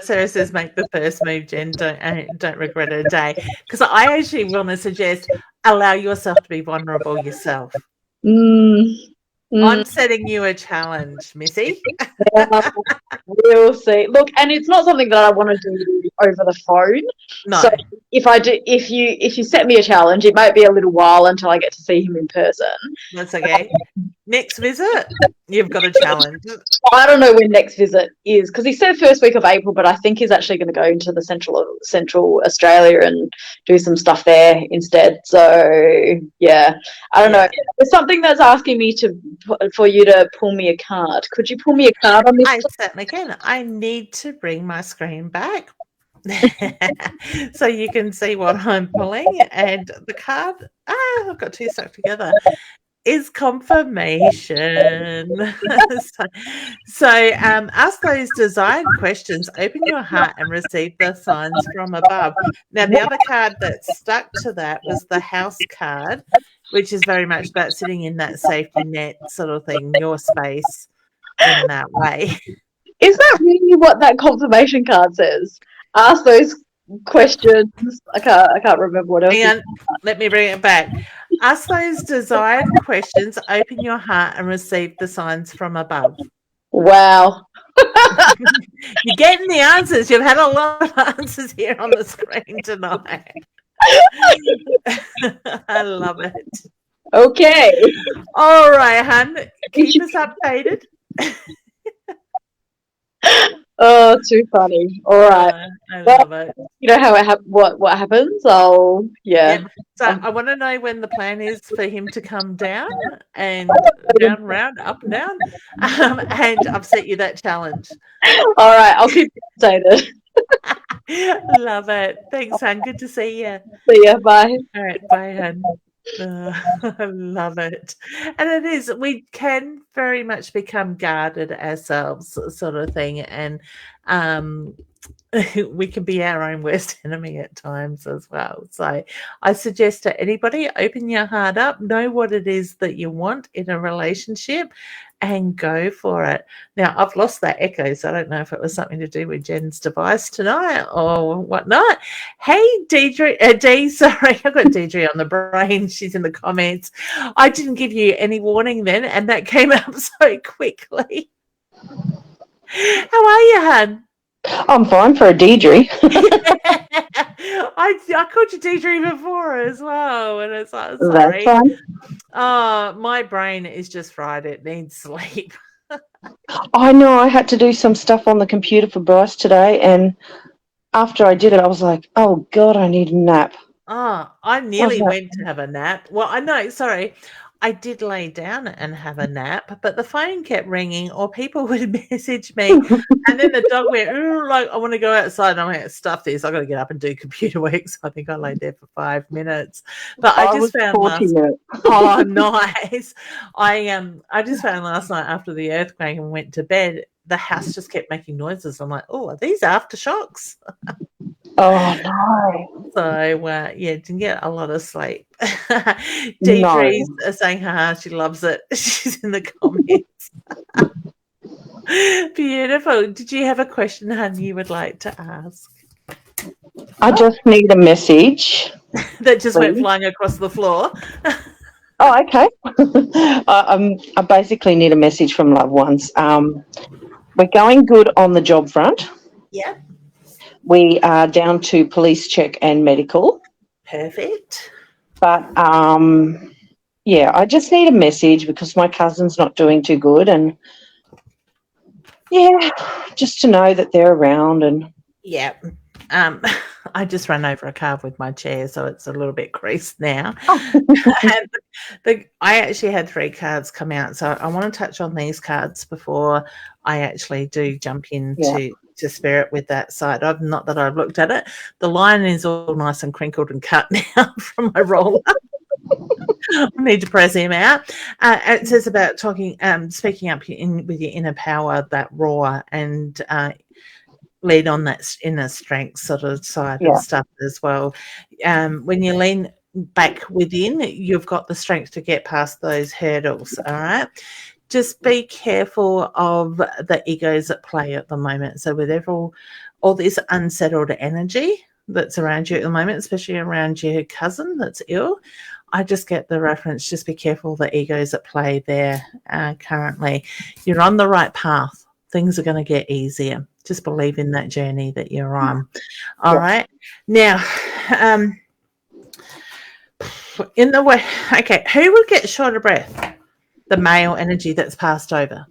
Speaker 1: Sarah says, make the first move, Jen. Don't regret it a day. Because I actually want to suggest allow yourself to be vulnerable yourself. I'm setting you a challenge, Missy.
Speaker 2: We'll see. Look, and it's not something that I want to do over the phone.
Speaker 1: No.
Speaker 2: So if you set me a challenge, it might be a little while until I get to see him in person.
Speaker 1: That's okay. Next visit, you've got a challenge.
Speaker 2: I don't know when next visit is because he said first week of April, but I think he's actually going to go into the central Australia and do some stuff there instead. So yeah, I don't know. There's something that's asking me for you to pull me a card. Could you pull me a card on this?
Speaker 1: I certainly can. I need to bring my screen back so you can see what I'm pulling. And the card, I've got two stuck together, is confirmation. so ask those desired questions, open your heart and receive the signs from above. Now, the other card that stuck to that was the house card, which is very much about sitting in that safety net sort of thing, your space in that way.
Speaker 2: Is that really what that confirmation card says? Ask those questions. I can't remember what else.
Speaker 1: Hang on, let me bring it back. Ask those desired questions, open your heart, and receive the signs from above.
Speaker 2: Wow.
Speaker 1: You're getting the answers. You've had a lot of answers here on the screen tonight. I love it.
Speaker 2: Okay.
Speaker 1: All right, hun. Keep us updated.
Speaker 2: Oh, too funny. All right.
Speaker 1: I love it.
Speaker 2: You know how what happens?
Speaker 1: Yep. So
Speaker 2: Um,
Speaker 1: I want to know when the plan is for him to come down and down, round, up and down. And I've set you that challenge.
Speaker 2: All right. I'll keep you updated.
Speaker 1: Love it. Thanks, hon. Good to see you.
Speaker 2: See ya. Bye.
Speaker 1: All right. Bye, hon. I love it. And it is, we can very much become guarded ourselves, sort of thing. And we can be our own worst enemy at times as well. So I suggest to anybody, open your heart up, know what it is that you want in a relationship, and go for it. Now, I've lost that echo, so I don't know if it was something to do with Jen's device tonight or whatnot. Hey, Deidre, Dee, sorry, I've got Deidre on the brain. She's in the comments. I didn't give you any warning then, and that came up so quickly. How are you, hun?
Speaker 2: I'm fine for a Deidre.
Speaker 1: I called you Deidre before as well, and it's like,
Speaker 2: That's
Speaker 1: sorry.
Speaker 2: fine.
Speaker 1: My brain is just fried. It needs sleep.
Speaker 2: I know I had to do some stuff on the computer for Bryce today, and after I did it, I was like, oh, God, I need a nap.
Speaker 1: I nearly went to have a nap. Well, I know, sorry. I did lay down and have a nap, but the phone kept ringing or people would message me. And then the dog went, like, I want to go outside. And I went, stuff this. I got to get up and do computer work. So I think I laid there for 5 minutes. But I just found
Speaker 2: 40 minutes.
Speaker 1: Oh, nice. I just found last night after the earthquake and went to bed, the house just kept making noises. I'm like, oh, are these aftershocks?
Speaker 2: Oh, no.
Speaker 1: So, didn't get a lot of sleep. Deidre's saying, she loves it. She's in the comments. Beautiful. Did you have a question, hon, you would like to ask?
Speaker 2: I just need a message.
Speaker 1: That just went flying across the floor.
Speaker 2: Oh, okay. I basically need a message from loved ones. We're going good on the job front.
Speaker 1: Yeah.
Speaker 2: We are down to police check and medical.
Speaker 1: Perfect.
Speaker 2: But, I just need a message because my cousin's not doing too good. And, just to know that they're around. And
Speaker 1: yeah. I just ran over a car with my chair, so it's a little bit creased now. And I actually had 3 cards come out, so I want to touch on these cards before I actually do jump into to spirit with that side. Not that I've looked at it. The line is all nice and crinkled and cut now from my roller. I need to press him out. It says about speaking up with your inner power, that raw, and lean on that inner strength sort of side of stuff as well. When you lean back within, you've got the strength to get past those hurdles. All right. Just be careful of the egos at play at the moment. So with all this unsettled energy that's around you at the moment, especially around your cousin that's ill, I just get the reference, just be careful of the egos at play there currently. You're on the right path. Things are going to get easier. Just believe in that journey that you're on. All right. Now, in the way, okay, who will get short of breath? The male energy that's passed over.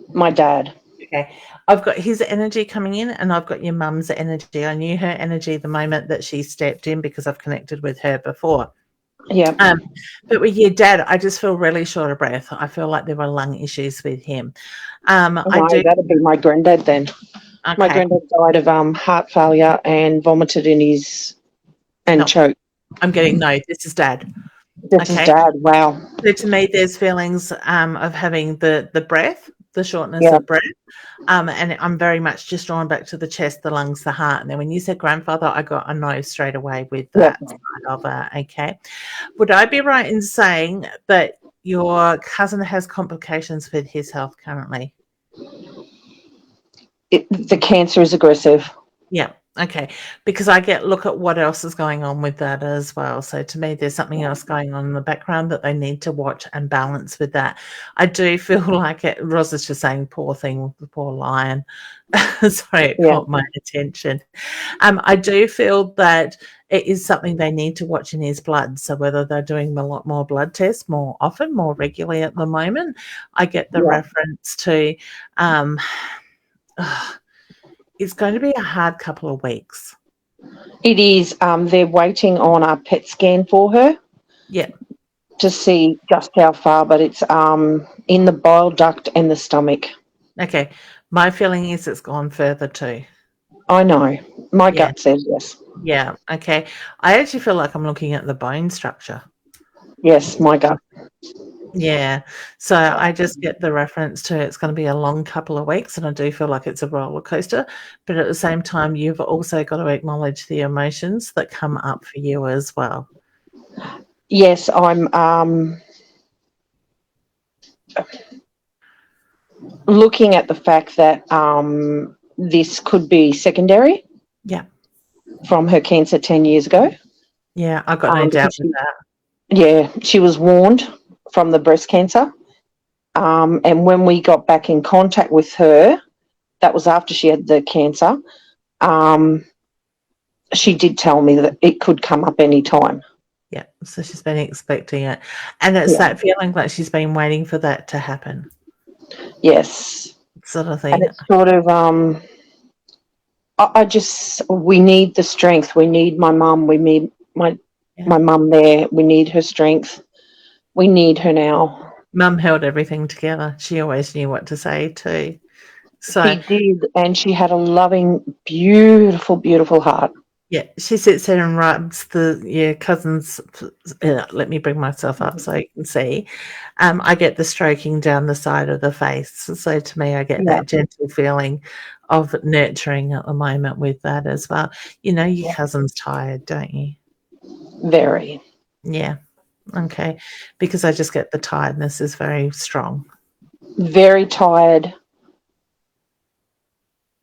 Speaker 2: My dad.
Speaker 1: Okay. I've got his energy coming in and I've got your mum's energy. I knew her energy the moment that she stepped in because I've connected with her before.
Speaker 2: Yeah.
Speaker 1: But with your dad, I just feel really short of breath. I feel like there were lung issues with him.
Speaker 2: That'd be my granddad then. Okay. My granddad died of heart failure and vomited in his choked.
Speaker 1: I'm getting this is dad.
Speaker 2: This is dad. Wow.
Speaker 1: So to me, there's feelings of having the breath, the shortness of breath, and I'm very much just drawn back to the chest, the lungs, the heart. And then when you said grandfather, I got a no straight away with that side of it. Okay. Would I be right in saying that your cousin has complications with his health currently?
Speaker 2: The cancer is aggressive.
Speaker 1: Yeah. Okay, because I look at what else is going on with that as well. So to me, there's something else going on in the background that they need to watch and balance with that. I do feel like Roz is just saying, poor thing, the poor lion. Sorry, it caught my attention. I do feel that it is something they need to watch in his blood. So whether they're doing a lot more blood tests more often, more regularly at the moment, I get the reference to it's going to be a hard couple of weeks.
Speaker 3: It is. They're waiting on a PET scan for her.
Speaker 1: Yeah.
Speaker 3: To see just how far, but it's in the bile duct and the stomach.
Speaker 1: Okay. My feeling is it's gone further too.
Speaker 3: I know. My gut says yes.
Speaker 1: Yeah. Okay. I actually feel like I'm looking at the bone structure.
Speaker 3: Yes, my gut.
Speaker 1: Yeah. So I just get the reference to it's going to be a long couple of weeks, and I do feel like it's a roller coaster. But at the same time, you've also got to acknowledge the emotions that come up for you as well.
Speaker 3: Yes, I'm looking at the fact that this could be secondary.
Speaker 1: Yeah.
Speaker 3: From her cancer 10 years ago.
Speaker 1: Yeah, I've got no doubt with that.
Speaker 3: Yeah, she was warned from the breast cancer. And when we got back in contact with her, that was after she had the cancer, she did tell me that it could come up any time.
Speaker 1: Yeah, so she's been expecting it. And it's that feeling like she's been waiting for that to happen.
Speaker 3: Yes.
Speaker 1: Sort of thing.
Speaker 3: And it's sort of, we need the strength. We need my mum. We need my mum there. We need her strength. We need her now.
Speaker 1: Mum held everything together. She always knew what to say too. So
Speaker 3: she did, and she had a loving, beautiful, beautiful heart.
Speaker 1: Yeah, she sits there and rubs your cousin's. Let me bring myself up so you can see. I get the stroking down the side of the face. So to me, I get that gentle feeling of nurturing at the moment with that as well. You know, your cousin's tired, don't you?
Speaker 3: Very.
Speaker 1: Yeah. Okay. Because I just get the tiredness is very strong.
Speaker 3: Very tired.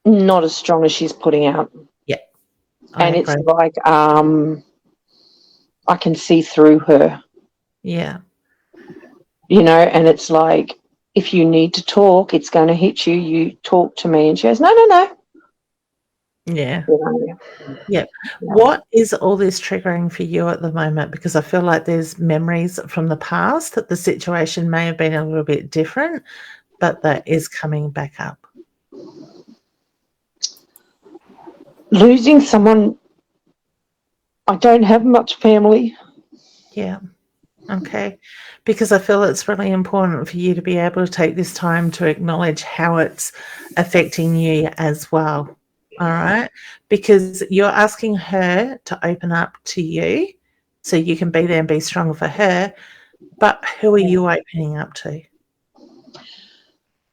Speaker 3: Not as strong as she's putting out.
Speaker 1: Yeah.
Speaker 3: And it's like I can see through her.
Speaker 1: Yeah.
Speaker 3: You know, and it's like, if you need to talk, it's going to hit you. You talk to me. And she goes, no.
Speaker 1: Yeah.
Speaker 3: You know?
Speaker 1: Yeah. What is all this triggering for you at the moment? Because I feel like there's memories from the past that the situation may have been a little bit different, but that is coming back up.
Speaker 3: Losing someone. I don't have much family.
Speaker 1: Yeah. Okay. Because I feel it's really important for you to be able to take this time to acknowledge how it's affecting you as well. All right. Because you're asking her to open up to you so you can be there and be strong for her. But who are you opening up to?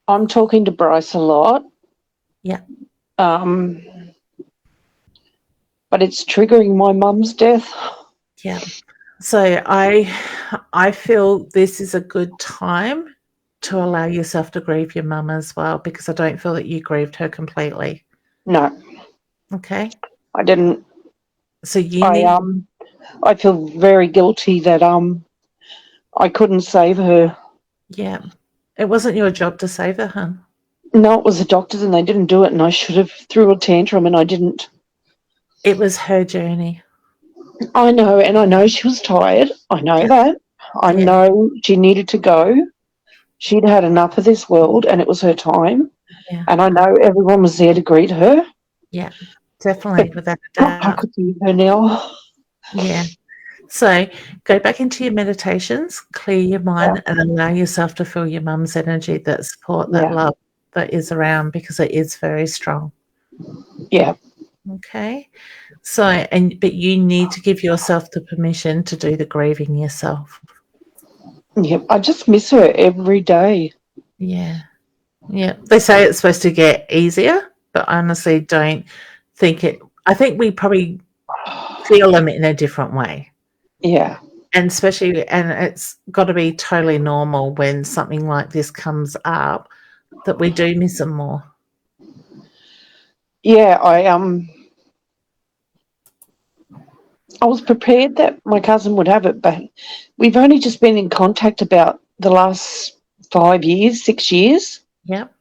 Speaker 3: I'm talking to Bryce a lot.
Speaker 1: Yeah.
Speaker 3: But it's triggering my mum's death.
Speaker 1: Yeah. So I feel this is a good time to allow yourself to grieve your mum as well, because I don't feel that you grieved her completely.
Speaker 3: No.
Speaker 1: Okay.
Speaker 3: I didn't.
Speaker 1: So
Speaker 3: I feel very guilty that I couldn't save her.
Speaker 1: Yeah. It wasn't your job to save her, hun.
Speaker 3: No, it was the doctors and they didn't do it, and I should have threw a tantrum and I didn't.
Speaker 1: It was her journey.
Speaker 3: I know, and I know she was tired. I know that. I know she needed to go. She'd had enough of this world and it was her time.
Speaker 1: Yeah.
Speaker 3: And I know everyone was there to greet her.
Speaker 1: Yeah, definitely, without a doubt.
Speaker 3: I could see her now.
Speaker 1: Yeah. So go back into your meditations, clear your mind, and allow yourself to feel your mum's energy, that support, that love that is around, because it is very strong.
Speaker 3: Yeah.
Speaker 1: Okay. So, but you need to give yourself the permission to do the grieving yourself.
Speaker 3: Yeah, I just miss her every day.
Speaker 1: Yeah. Yeah. They say it's supposed to get easier, but I honestly don't think it. I think we probably feel them in a different way.
Speaker 3: Yeah.
Speaker 1: And especially, and it's got to be totally normal when something like this comes up, that we do miss them more.
Speaker 3: Yeah, I was prepared that my cousin would have it, but we've only just been in contact about the last 5 years, 6 years,
Speaker 1: Yep.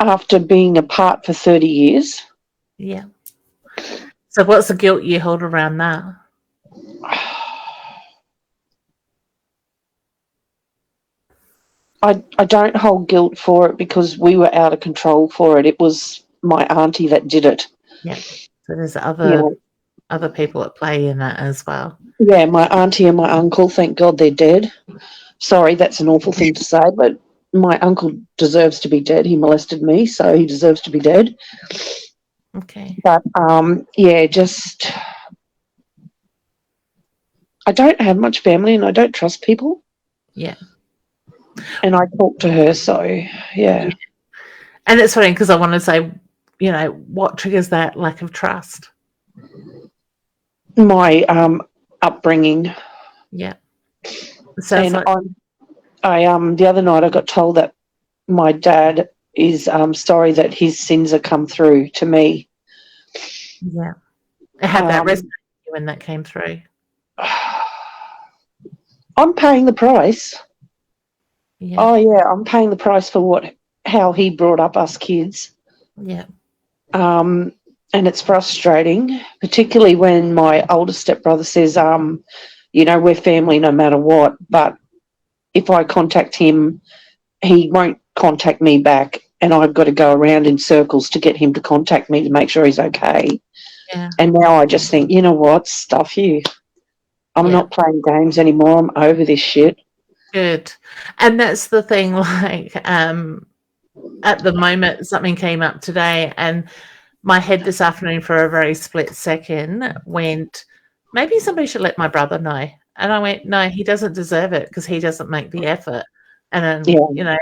Speaker 3: after being apart for 30 years.
Speaker 1: Yeah. So what's the guilt you hold around that?
Speaker 3: I don't hold guilt for it because we were out of control for it. It was my auntie that did it.
Speaker 1: Yeah. So there's
Speaker 3: Yeah.
Speaker 1: other people at play in that as well.
Speaker 3: Yeah, my auntie and my uncle, thank God they're dead. Sorry, that's an awful thing to say, but my uncle deserves to be dead. He molested me, so he deserves to be dead.
Speaker 1: Okay.
Speaker 3: But, yeah, just... I don't have much family and I don't trust people.
Speaker 1: Yeah.
Speaker 3: And I talk to her, so, yeah.
Speaker 1: And it's funny because I want to say, you know, what triggers that lack of trust?
Speaker 3: My upbringing.
Speaker 1: Yeah. Sounds
Speaker 3: And
Speaker 1: like
Speaker 3: the other night I got told that my dad is sorry that his sins have come through to me.
Speaker 1: yeah. How that resonated with you when that came through?
Speaker 3: I'm paying the price.
Speaker 1: Yeah.
Speaker 3: Oh yeah, I'm paying the price for how he brought up us kids.
Speaker 1: Yeah.
Speaker 3: And it's frustrating, particularly when my older stepbrother says, you know, we're family no matter what, but if I contact him, he won't contact me back, and I've got to go around in circles to get him to contact me to make sure he's okay.
Speaker 1: Yeah.
Speaker 3: And now I just think, you know what, stuff you. I'm not playing games anymore. I'm over this shit.
Speaker 1: Good. And that's the thing, like, at the moment, something came up today, and my head this afternoon for a very split second went, maybe somebody should let my brother know. And I went, no, he doesn't deserve it because he doesn't make the effort. And then, you know,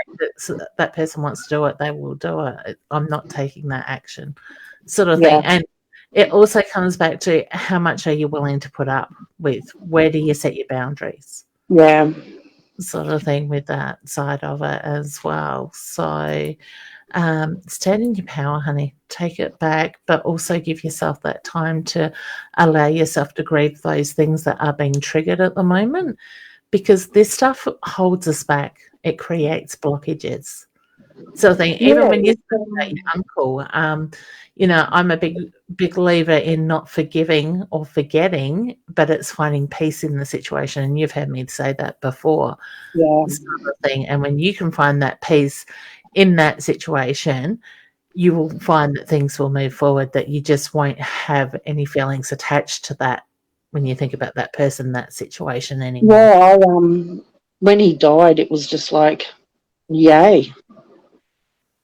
Speaker 1: that person wants to do it, they will do it. I'm not taking that action, sort of thing. And it also comes back to how much are you willing to put up with? Where do you set your boundaries?
Speaker 3: Yeah.
Speaker 1: Sort of thing with that side of it as well. So stand in your power, honey. Take it back, but also give yourself that time to allow yourself to grieve those things that are being triggered at the moment, because this stuff holds us back. It creates blockages. So I think even when you say about your uncle, you know, I'm a big believer in not forgiving or forgetting, but it's finding peace in the situation. And you've heard me say that before.
Speaker 3: Yeah.
Speaker 1: Sort of thing. And when you can find that peace in that situation, you will find that things will move forward, that you just won't have any feelings attached to that when you think about that person, that situation anymore.
Speaker 3: Yeah, when he died, it was just like, yay.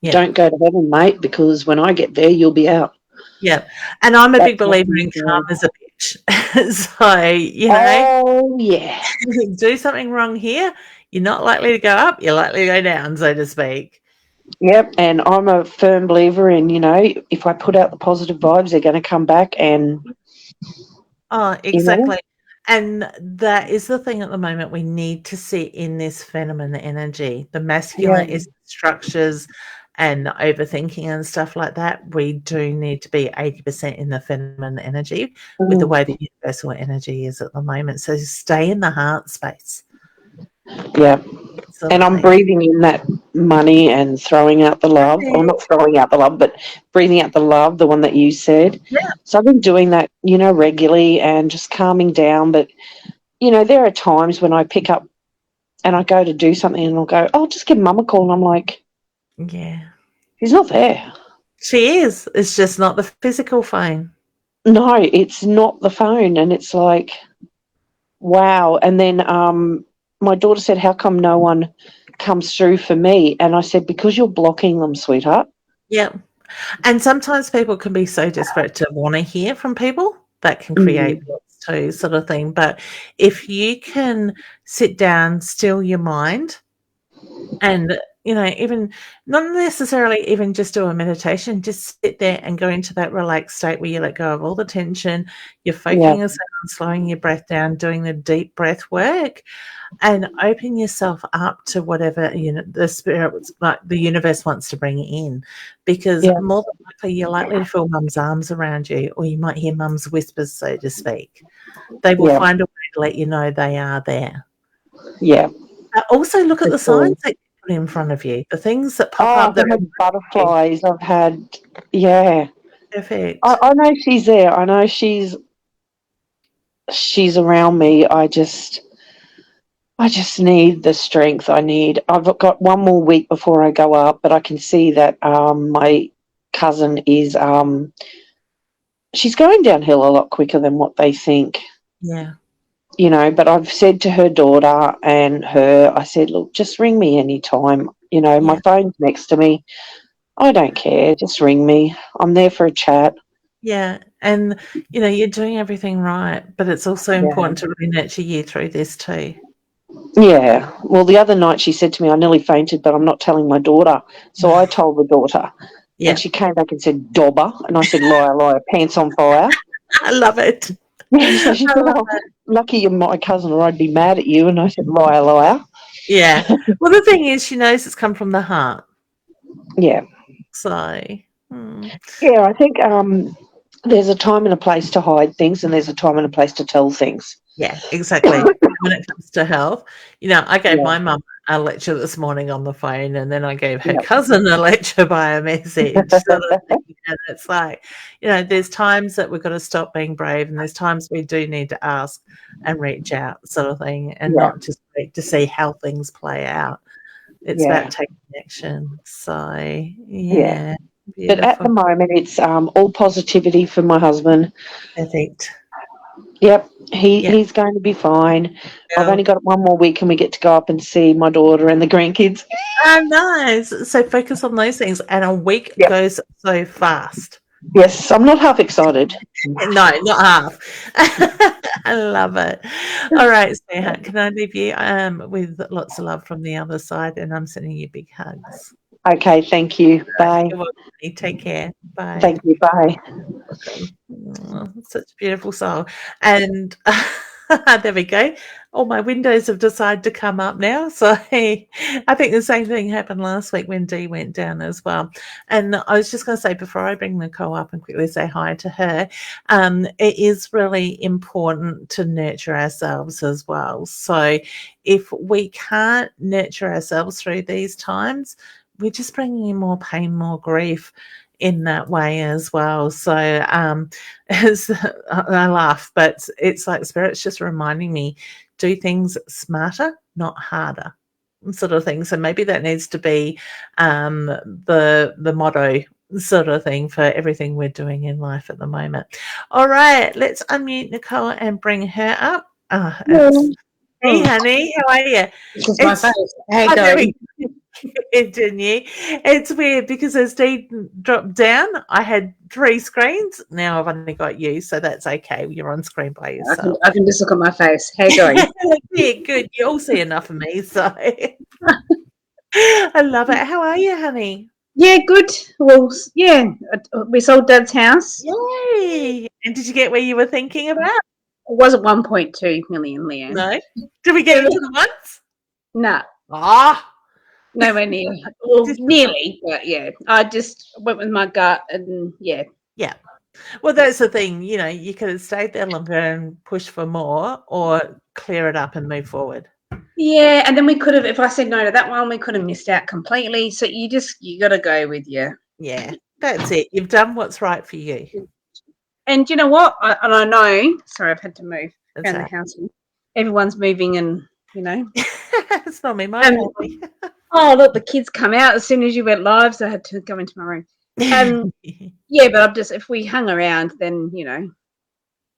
Speaker 1: Yeah.
Speaker 3: Don't go to heaven, mate, because when I get there, you'll be out.
Speaker 1: Yeah. And I'm a big believer in karma's a bitch. So, you know,
Speaker 3: oh, yeah.
Speaker 1: do something wrong here, you're not likely to go up, you're likely to go down, so to speak.
Speaker 3: Yep, and I'm a firm believer in, you know, if I put out the positive vibes, they're going to come back and...
Speaker 1: Oh, exactly.
Speaker 3: You know?
Speaker 1: And that is the thing at the moment. We need to sit in this feminine energy. The masculine is structures and overthinking and stuff like that. We do need to be 80% in the feminine energy with the way the universal energy is at the moment. So stay in the heart space.
Speaker 3: Yeah. And I'm breathing in that money and throwing out the love. Or not throwing out the love, but breathing out the love, the one that you said.
Speaker 1: Yeah.
Speaker 3: So I've been doing that, you know, regularly and just calming down. But, you know, there are times when I pick up and I go to do something and I'll go, oh, just give Mum a call. And I'm like,
Speaker 1: yeah,
Speaker 3: she's not there.
Speaker 1: She is. It's just not the physical phone.
Speaker 3: No, it's not the phone. And it's like, wow. And then my daughter said, how come no one comes through for me? And I said, because you're blocking them, sweetheart.
Speaker 1: Yeah. And sometimes people can be so desperate to want to hear from people. That can create blocks too, sort of thing. But if you can sit down, still your mind, and, even not necessarily even just do a meditation, just sit there and go into that relaxed state where you let go of all the tension, you're focusing on slowing your breath down, doing the deep breath work, and open yourself up to whatever the spirit, like the universe, wants to bring in, because more than likely you're likely to feel mum's arms around you, or you might hear mum's whispers, so to speak. They will find a way to let you know they are there. Also look at the signs that you put in front of you, the things that pop up.
Speaker 3: I've had butterflies. I've had
Speaker 1: Perfect.
Speaker 3: I know she's there. I know she's around me. I just need the strength I need. I've got one more week before I go up, but I can see that my cousin is she's going downhill a lot quicker than what they think.
Speaker 1: Yeah.
Speaker 3: But I've said to her daughter and I said, look, just ring me anytime. My phone's next to me. I don't care. Just ring me. I'm there for a chat.
Speaker 1: Yeah. And, you're doing everything right, but it's also important to really nurture you through this too.
Speaker 3: Yeah. Well, the other night she said to me, I nearly fainted, but I'm not telling my daughter. So I told the daughter. Yeah. And she came back and said, dobber. And I said, liar, liar, pants on fire.
Speaker 1: I love it.
Speaker 3: So she said, lucky you're my cousin or I'd be mad at you. And I said, liar, liar.
Speaker 1: Yeah. Well, the thing is, she knows it's come from the heart.
Speaker 3: Yeah.
Speaker 1: So.
Speaker 3: Yeah, I think there's a time and a place to hide things, and there's a time and a place to tell things.
Speaker 1: Yeah, exactly. When it comes to health, I gave my mum a lecture this morning on the phone, and then I gave her cousin a lecture by a message. And it's like, there's times that we've got to stop being brave, and there's times we do need to ask and reach out, sort of thing, and not just wait to see how things play out. It's about taking action. So, yeah.
Speaker 3: But at the moment, it's all positivity for my husband.
Speaker 1: Perfect.
Speaker 3: Yep, he's going to be fine. Yeah. I've only got one more week and we get to go up and see my daughter and the grandkids.
Speaker 1: Oh, nice. So focus on those things, and a week goes so fast.
Speaker 3: Yes, I'm not half excited.
Speaker 1: No, not half. I love it. All right, sweetheart, can I leave you with lots of love from the other side, and I'm sending you big hugs.
Speaker 3: Okay, thank you. Bye.
Speaker 1: You're welcome. Take care. Bye.
Speaker 3: Thank you. Bye.
Speaker 1: Oh, such a beautiful song. And there we go. All my windows have decided to come up now. So I think the same thing happened last week when Dee went down as well. And I was just going to say, before I bring Nicole up and quickly say hi to her, it is really important to nurture ourselves as well. So if we can't nurture ourselves through these times, we're just bringing in more pain, more grief in that way as well. So I laugh, but it's like Spirit's just reminding me, do things smarter, not harder, sort of thing. So maybe that needs to be the motto sort of thing for everything we're doing in life at the moment. All right, let's unmute Nicole and bring her up. Hey, honey, how are you?
Speaker 4: This is my face. How you going?
Speaker 1: Didn't you? It's weird because as Dee dropped down, I had 3 screens. Now I've only got you, so that's okay. You're on screen by yourself.
Speaker 4: I can just look at my face. How you going?
Speaker 1: Yeah, good. You all see enough of me, so I love it. How are you, honey?
Speaker 4: Yeah, good. Well, yeah, we sold Dad's house.
Speaker 1: Yay! And did you get where you were thinking about?
Speaker 4: It wasn't 1.2 million, Leanne.
Speaker 1: No. Did we get into the ones?
Speaker 4: No.
Speaker 1: Ah.
Speaker 4: Nowhere near. Well, nearly, but yeah. I just went with my gut and yeah.
Speaker 1: Yeah. Well, that's the thing. You could have stayed there longer and pushed for more, or clear it up and move forward.
Speaker 4: Yeah, and then we could have, if I said no to that one, we could have missed out completely. So you got to go with your.
Speaker 1: Yeah, that's it. You've done what's right for you.
Speaker 4: And you know what? I know. Sorry, I've had to move around the house. Everyone's moving, and
Speaker 1: it's not me, my family.
Speaker 4: Oh, look, the kids come out as soon as you went live, so I had to go into my room. Yeah, but if we hung around, then,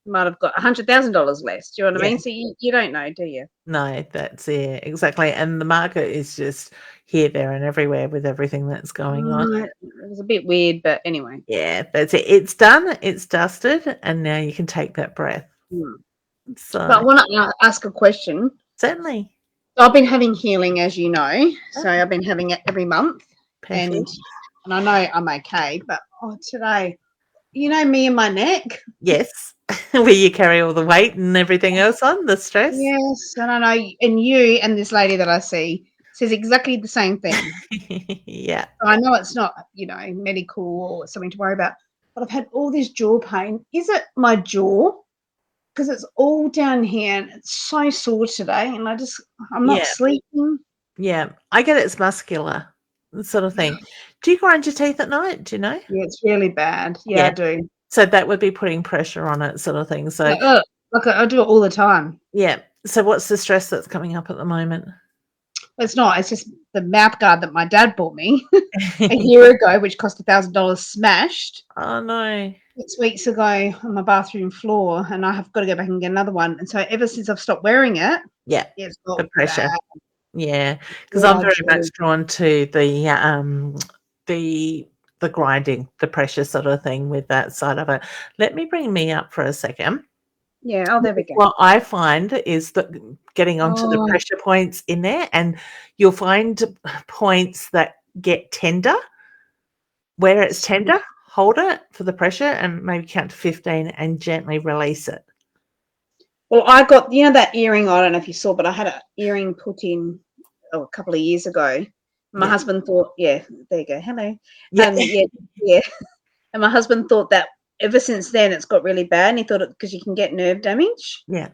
Speaker 4: might have got $100,000 less. Do you know what I mean? So you don't know, do you?
Speaker 1: No, that's it. Exactly. And the market is just here, there, and everywhere with everything that's going on.
Speaker 4: It was a bit weird, but anyway.
Speaker 1: Yeah, that's it. It's done. It's dusted. And now you can take that breath.
Speaker 4: So, but I want to ask a question.
Speaker 1: Certainly.
Speaker 4: I've been having healing, as you know. So I've been having it every month.
Speaker 1: Perfect.
Speaker 4: And I know I'm okay. But today, you know me and my neck?
Speaker 1: Yes. Where you carry all the weight and everything else on, the stress.
Speaker 4: Yes. And I know, and you and this lady that I see says exactly the same thing.
Speaker 1: Yeah.
Speaker 4: I know it's not, medical or something to worry about, but I've had all this jaw pain. Is it my jaw? Because it's all down here and it's so sore today, and I'm not sleeping.
Speaker 1: Yeah. I get it's muscular sort of thing. Do you grind your teeth at night? Do you know?
Speaker 4: Yeah, it's really bad. Yeah, I do.
Speaker 1: So that would be putting pressure on it sort of thing. So
Speaker 4: like I do it all the time.
Speaker 1: yeah. So what's the stress that's coming up at the moment?
Speaker 4: It's not. It's just the mouth guard that my dad bought me a year ago, which cost $1,000, smashed.
Speaker 1: Oh no.
Speaker 4: 6 weeks ago on my bathroom floor, and I have got to go back and get another one. And so ever since I've stopped wearing it, it's got
Speaker 1: the pressure.
Speaker 4: bad.
Speaker 1: Yeah, because I'm very much drawn to the grinding, the pressure sort of thing with that side of it. Let me bring me up for a second.
Speaker 4: Yeah, oh, there we go.
Speaker 1: What I find is that getting onto the pressure points in there, and you'll find points that get tender. Where it's tender, hold it for the pressure and maybe count to 15 and gently release it.
Speaker 4: Well, I got, that earring, I don't know if you saw, but I had an earring put in a couple of years ago. My husband thought, there you go, hello. Yeah. And my husband thought that ever since then it's got really bad, and he thought it because you can get nerve damage.
Speaker 1: Yeah.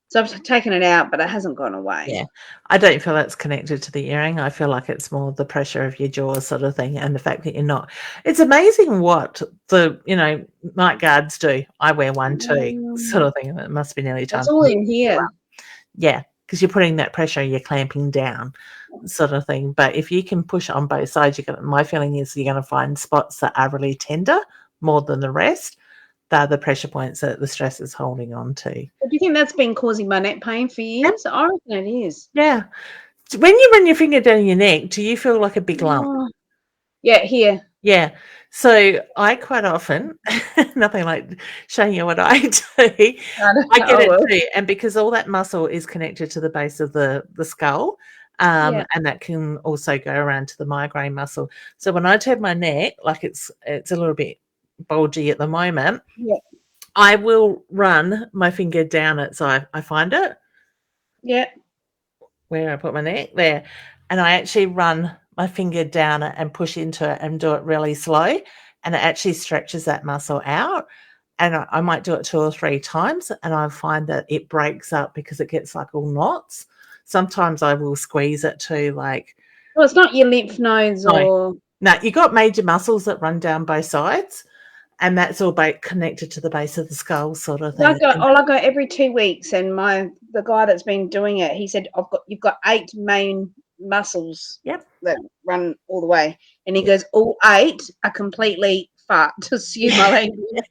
Speaker 4: So I've taken it out, but it hasn't gone away.
Speaker 1: Yeah. I don't feel that's connected to the earring. I feel like it's more the pressure of your jaw sort of thing, and the fact that you're not. It's amazing what the, night guards do. I wear one too, sort of thing. It must be nearly time.
Speaker 4: It's all in here.
Speaker 1: Yeah, because you're putting that pressure, you're clamping down sort of thing. But if you can push on both sides, my feeling is you're going to find spots that are really tender more than the rest. They're the pressure points that the stress is holding on to.
Speaker 4: Do you think that's been causing my neck pain for years? I reckon it is.
Speaker 1: Yeah. When you run your finger down your neck, do you feel like a big lump?
Speaker 4: Yeah, here.
Speaker 1: Yeah. So I quite often, nothing like showing you what I do, I get it too. And because all that muscle is connected to the base of the skull, and that can also go around to the migraine muscle. So when I turn my neck, like it's a little bit bulgy at the moment, I will run my finger down it. So I find it.
Speaker 4: Yeah.
Speaker 1: Where I put my neck there. And I actually run my finger down it and push into it and do it really slow. And it actually stretches that muscle out. And I might do it 2 or 3 times. And I find that it breaks up because it gets like all knots. Sometimes I will squeeze it too. Well,
Speaker 4: it's not your lymph nodes or.
Speaker 1: No, you got major muscles that run down both sides. And that's all connected to the base of the skull sort of thing.
Speaker 4: I go every 2 weeks, and the guy that's been doing it, he said, you've got 8 main muscles that run all the way. And he goes, all 8 are completely fucked. Excuse my language.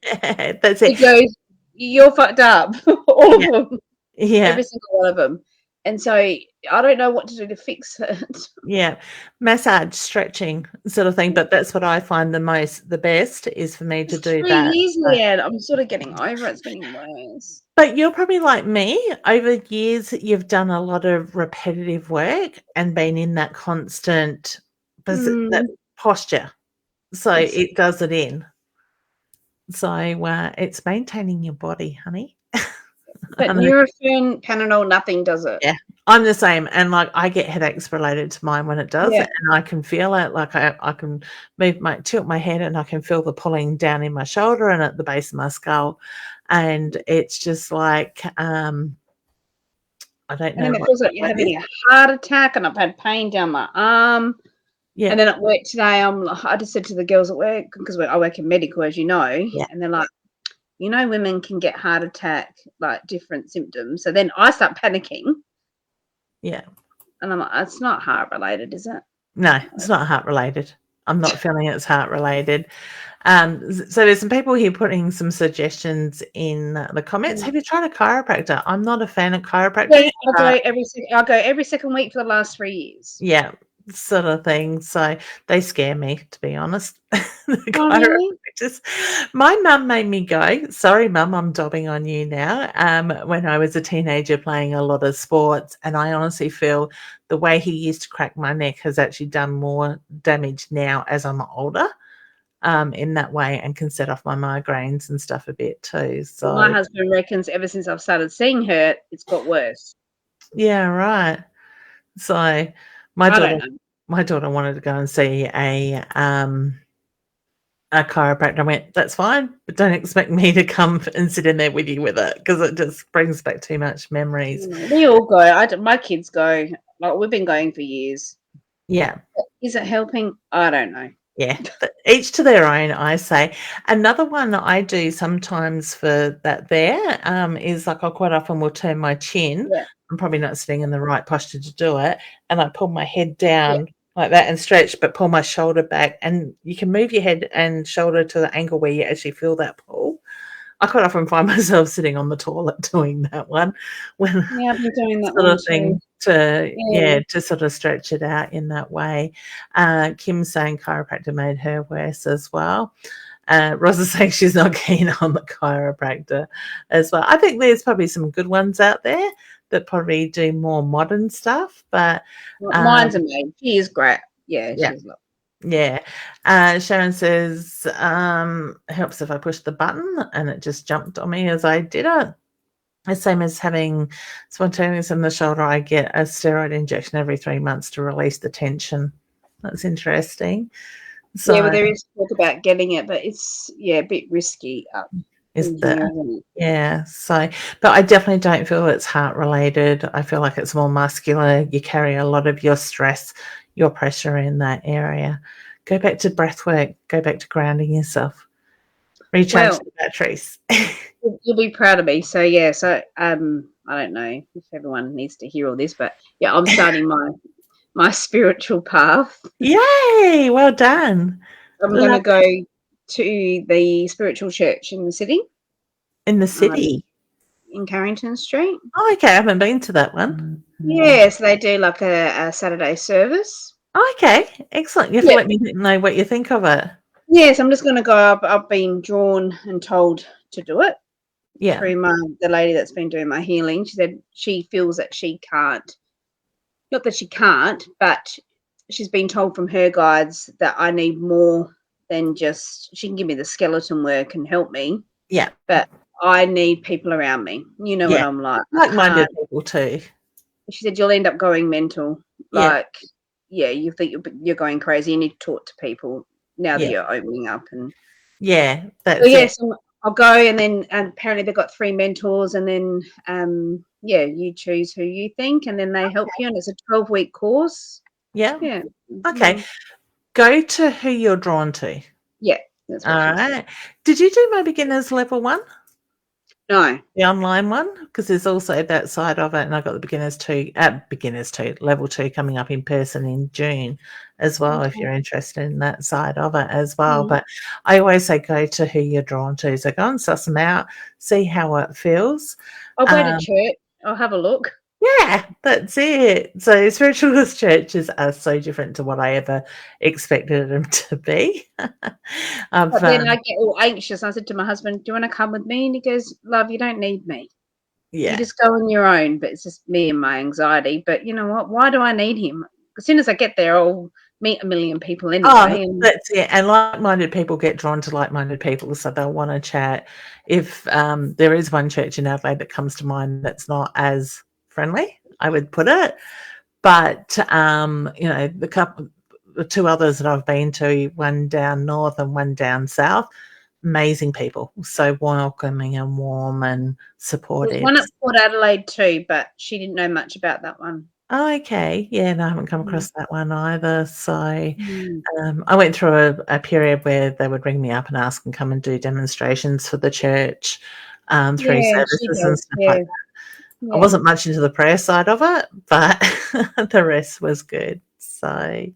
Speaker 1: That's it.
Speaker 4: He goes, you're fucked up. All of them.
Speaker 1: Yeah.
Speaker 4: Every single one of them. And so I don't know what to do to fix it.
Speaker 1: Yeah. Massage, stretching sort of thing. But that's what I find the best is for me to do that.
Speaker 4: 3 years, Leanne. I'm sort of getting over it. It's getting worse.
Speaker 1: But you're probably like me. Over years, you've done a lot of repetitive work and been in that constant that posture. So it does it in. So it's maintaining your body, honey.
Speaker 4: But Nurofen, Panadol, nothing does it.
Speaker 1: Yeah, I'm the same. And I get headaches related to mine when it does. And I can feel it. I can tilt my head and I can feel the pulling down in my shoulder and at the base of my skull. And it's just I don't know.
Speaker 4: And it feels like you're having a heart attack, and I've had pain down my arm. Yeah. And then at work today, I just said to the girls at work, because I work in medical, as you know, and they're like, women can get heart attack, different symptoms. So then I start panicking. Yeah. And I'm like, it's not heart related, is it?
Speaker 1: No, it's not heart related. I'm not feeling it's heart related. So there's some people here putting some suggestions in the comments. Have you tried a chiropractor? I'm not a fan of chiropractic.
Speaker 4: Yeah, I go every second week for the last 3 years.
Speaker 1: Yeah, sort of thing. So they scare me, to be honest. The
Speaker 4: Oh, really?
Speaker 1: chiropractors. My mum made me go. Sorry, mum, I'm dobbing on you now. When I was a teenager playing a lot of sports, and I honestly feel the way he used to crack my neck has actually done more damage now as I'm older. In that way, and can set off my migraines and stuff a bit too. So
Speaker 4: My husband reckons ever since I've started seeing her, it's got worse.
Speaker 1: yeah, right. So my
Speaker 4: I
Speaker 1: daughter,
Speaker 4: don't know.
Speaker 1: my daughter wanted to go and see a chiropractor. I went, that's fine, but don't expect me to come and sit in there with you with it, because it just brings back too much memories.
Speaker 4: We all go. My kids go. Like, we've been going for years.
Speaker 1: Yeah.
Speaker 4: Is it helping? I don't know.
Speaker 1: Yeah, each to their own, I say. Another one that I do sometimes for that there is like I quite often will turn my chin.
Speaker 4: Yeah.
Speaker 1: I'm probably not sitting in the right posture to do it. And I pull my head down like that and stretch, but pull my shoulder back. And you can move your head and shoulder to the angle where you actually feel that pull. I quite often find myself sitting on the toilet doing that one when
Speaker 4: Yeah, I've been doing that
Speaker 1: sort
Speaker 4: one
Speaker 1: of thing
Speaker 4: too.
Speaker 1: to sort of stretch it out in that way. Kim's saying chiropractor made her worse as well. Roz is saying she's not keen on the chiropractor as well. I think there's probably some good ones out there that probably do more modern stuff, but
Speaker 4: Mine's a maid. She is great. Yeah, she's lovely.
Speaker 1: Yeah. Sharon says, helps if I push the button, and it just jumped on me as I did it. The same as having spontaneous in the shoulder. I get a steroid injection every 3 months to release the tension. That's interesting. So
Speaker 4: Yeah, but there is talk about getting it, but it's a bit risky up
Speaker 1: is
Speaker 4: in here,
Speaker 1: that
Speaker 4: isn't it?
Speaker 1: yeah, so but I definitely don't feel it's heart related. I feel like it's more muscular. You carry a lot of your stress, your pressure in that area. Go back to breath work, go back to grounding yourself. Recharge the batteries.
Speaker 4: You'll be proud of me. So yeah, I don't know if everyone needs to hear all this, but yeah, I'm starting my spiritual path.
Speaker 1: Yay! Well done.
Speaker 4: I'm going to go to the spiritual church in the city.
Speaker 1: In the city?
Speaker 4: In Carrington Street.
Speaker 1: Oh, okay. I haven't been to that one.
Speaker 4: Yeah, so they do like a Saturday service.
Speaker 1: Oh, okay. Excellent. You have to let me know what you think of it.
Speaker 4: Yes, I'm just going to go up. I've been drawn and told to do it.
Speaker 1: Yeah.
Speaker 4: Through the lady that's been doing my healing. She said she feels that she can't. Not that she can't, but she's been told from her guides that I need more than just, she can give me the skeleton work and help me.
Speaker 1: Yeah.
Speaker 4: But I need people around me. You know what I'm like.
Speaker 1: Like-minded people too.
Speaker 4: She said you'll end up going mental. Like, you think you're going crazy. You need to talk to people now that you're opening up. And
Speaker 1: that's it.
Speaker 4: So I'll go, and then apparently they've got 3 mentors, and then you choose who you think, and then they help you, and it's a 12-week course.
Speaker 1: Yeah. Okay. Go to who you're drawn to.
Speaker 4: Yeah. That's what
Speaker 1: all right. Did you do my beginner's level 1?
Speaker 4: No.
Speaker 1: The online one? Because there's also that side of it, and I got the beginners 2, level 2 coming up in person in June as well, if you're interested in that side of it as well. But I always say go to who you're drawn to. So go and suss them out, see how it feels.
Speaker 4: I'll go to church. I'll have a look.
Speaker 1: Yeah, that's it. So spiritualist churches are so different to what I ever expected them to be.
Speaker 4: But then I get all anxious. I said to my husband, do you want to come with me? And he goes, love, you don't need me.
Speaker 1: Yeah.
Speaker 4: You just go on your own. But it's just me and my anxiety. But you know what? Why do I need him? As soon as I get there, I'll meet a million people anyway.
Speaker 1: That's it. And like-minded people get drawn to like-minded people, so they'll want to chat. If there is one church in Adelaide that comes to mind that's not as friendly, I would put it. But the 2 others that I've been to, one down north and one down south, amazing people, so welcoming and warm and supportive.
Speaker 4: There's one at Port Adelaide too, but she didn't know much about that one.
Speaker 1: Oh, okay. Yeah, no, I haven't come across that one either. So I went through a period where they would ring me up and ask and come and do demonstrations for the church through services and stuff like that. Yeah. I wasn't much into the prayer side of it, but the rest was good. So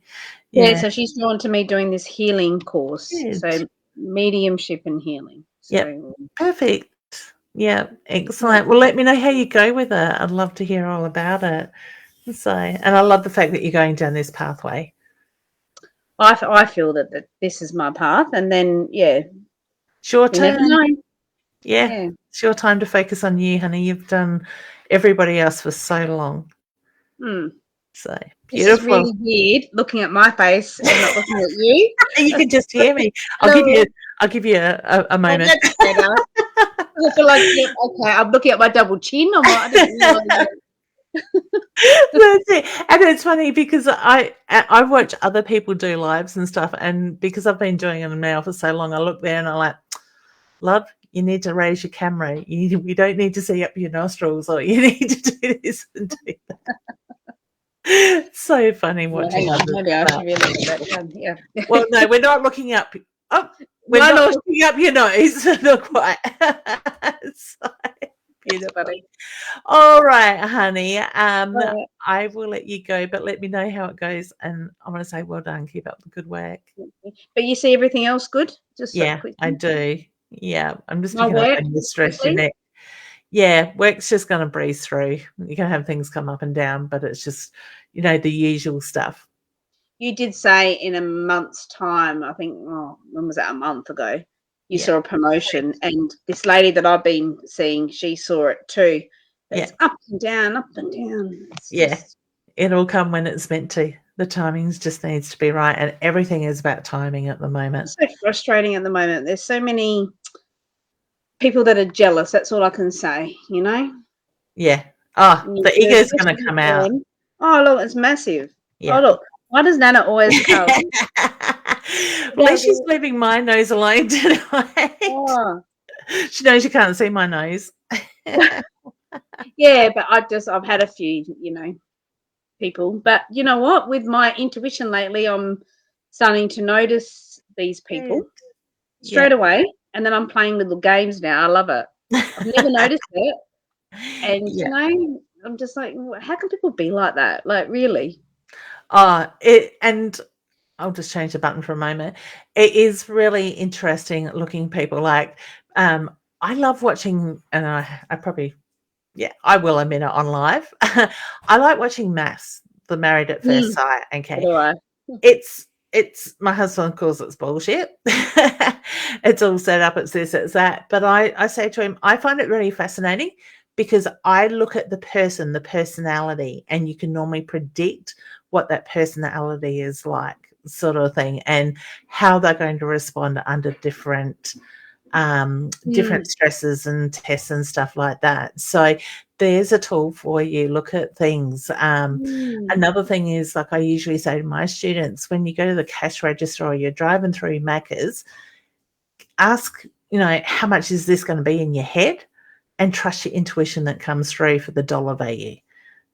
Speaker 4: so she's drawn to me doing this healing course. Good. So mediumship and healing. So
Speaker 1: perfect. Yeah, excellent. Well, let me know how you go with it. I'd love to hear all about it. So, and I love the fact that you're going down this pathway.
Speaker 4: I feel that this is my path, and then
Speaker 1: It's your
Speaker 4: you never
Speaker 1: turn.
Speaker 4: know.
Speaker 1: Yeah, it's your time to focus on you, honey. You've done everybody else for so long. So
Speaker 4: This is
Speaker 1: beautiful.
Speaker 4: really weird looking at my face and not looking at you.
Speaker 1: You can just hear me. I'll give you a moment.
Speaker 4: That's better. I feel like okay, I'm looking at my double chin. I'm like, I didn't realize that.
Speaker 1: That's it. And it's funny because I watch other people do lives and stuff, and because I've been doing them now for so long, I look there and I'm like, love, you need to raise your camera. You don't need to see up your nostrils, or you need to do this and do that. It's so funny watching.
Speaker 4: Hang on, maybe I should really do that. Yeah.
Speaker 1: Well, no, we're not looking up. Oh, we're not looking up your nose. Not quite. So beautiful. All right, honey. I will let you go, but let me know how it goes. And I want to say, well done. Keep up the good work.
Speaker 4: But you see everything else good? Just
Speaker 1: I do. Yeah, I'm just
Speaker 4: My
Speaker 1: picking up
Speaker 4: work,
Speaker 1: on your stress your neck. Yeah, work's just going to breeze through. You can have things come up and down, but it's just, the usual stuff.
Speaker 4: You did say in a month's time, I think, when was that, a month ago, you saw a promotion, and this lady that I've been seeing, she saw it too. It's up and down, up and down.
Speaker 1: It'll come when it's meant to. The timing just needs to be right, and everything is about timing at the moment.
Speaker 4: It's so frustrating at the moment. There's so many people that are jealous. That's all I can say,
Speaker 1: Yeah. Oh, the ego's going to come out.
Speaker 4: Oh, look, it's massive.
Speaker 1: Yeah.
Speaker 4: Oh, look. Why does Nana always come?
Speaker 1: At least she's leaving my nose alone tonight.
Speaker 4: Oh.
Speaker 1: She knows you can't see my nose.
Speaker 4: Yeah, but I've had a few, people. But you know what? With my intuition lately, I'm starting to notice these people straight away. And then I'm playing little games now. I love it. I've never noticed it. And, I'm just like, how can people be like that? Like, really?
Speaker 1: And I'll just change the button for a moment. It is really interesting looking people. Like, I love watching, and I probably, I will admit it on live. I like watching Mass, the Married at First Sight. Okay. It's my husband calls it bullshit. It's all set up, it's this, it's that. But I say to him, I find it really fascinating because I look at the person, the personality, and you can normally predict what that personality is like, sort of thing, and how they're going to respond under different stresses and tests and stuff like that. So there's a tool for you. Look at things. Another thing is, like I usually say to my students, when you go to the cash register or you're driving through Macca's, ask, how much is this going to be in your head, and trust your intuition that comes through for the dollar value.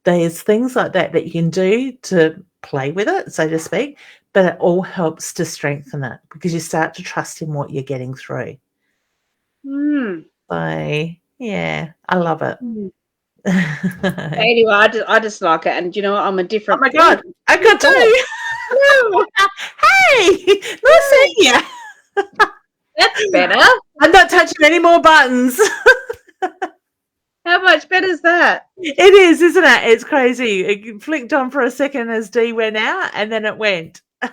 Speaker 1: There's things like that you can do to play with it, so to speak, but it all helps to strengthen it because you start to trust in what you're getting through. So, yeah, I love it.
Speaker 4: Anyway, I just like it, and you know what? I'm a different.
Speaker 1: Oh my God, I got to. Hey, nice seeing you.
Speaker 4: That's better.
Speaker 1: I'm not touching any more buttons.
Speaker 4: How much better is that?
Speaker 1: It is, isn't it? It's crazy. It flicked on for a second as Dee went out, and then it went.
Speaker 4: No,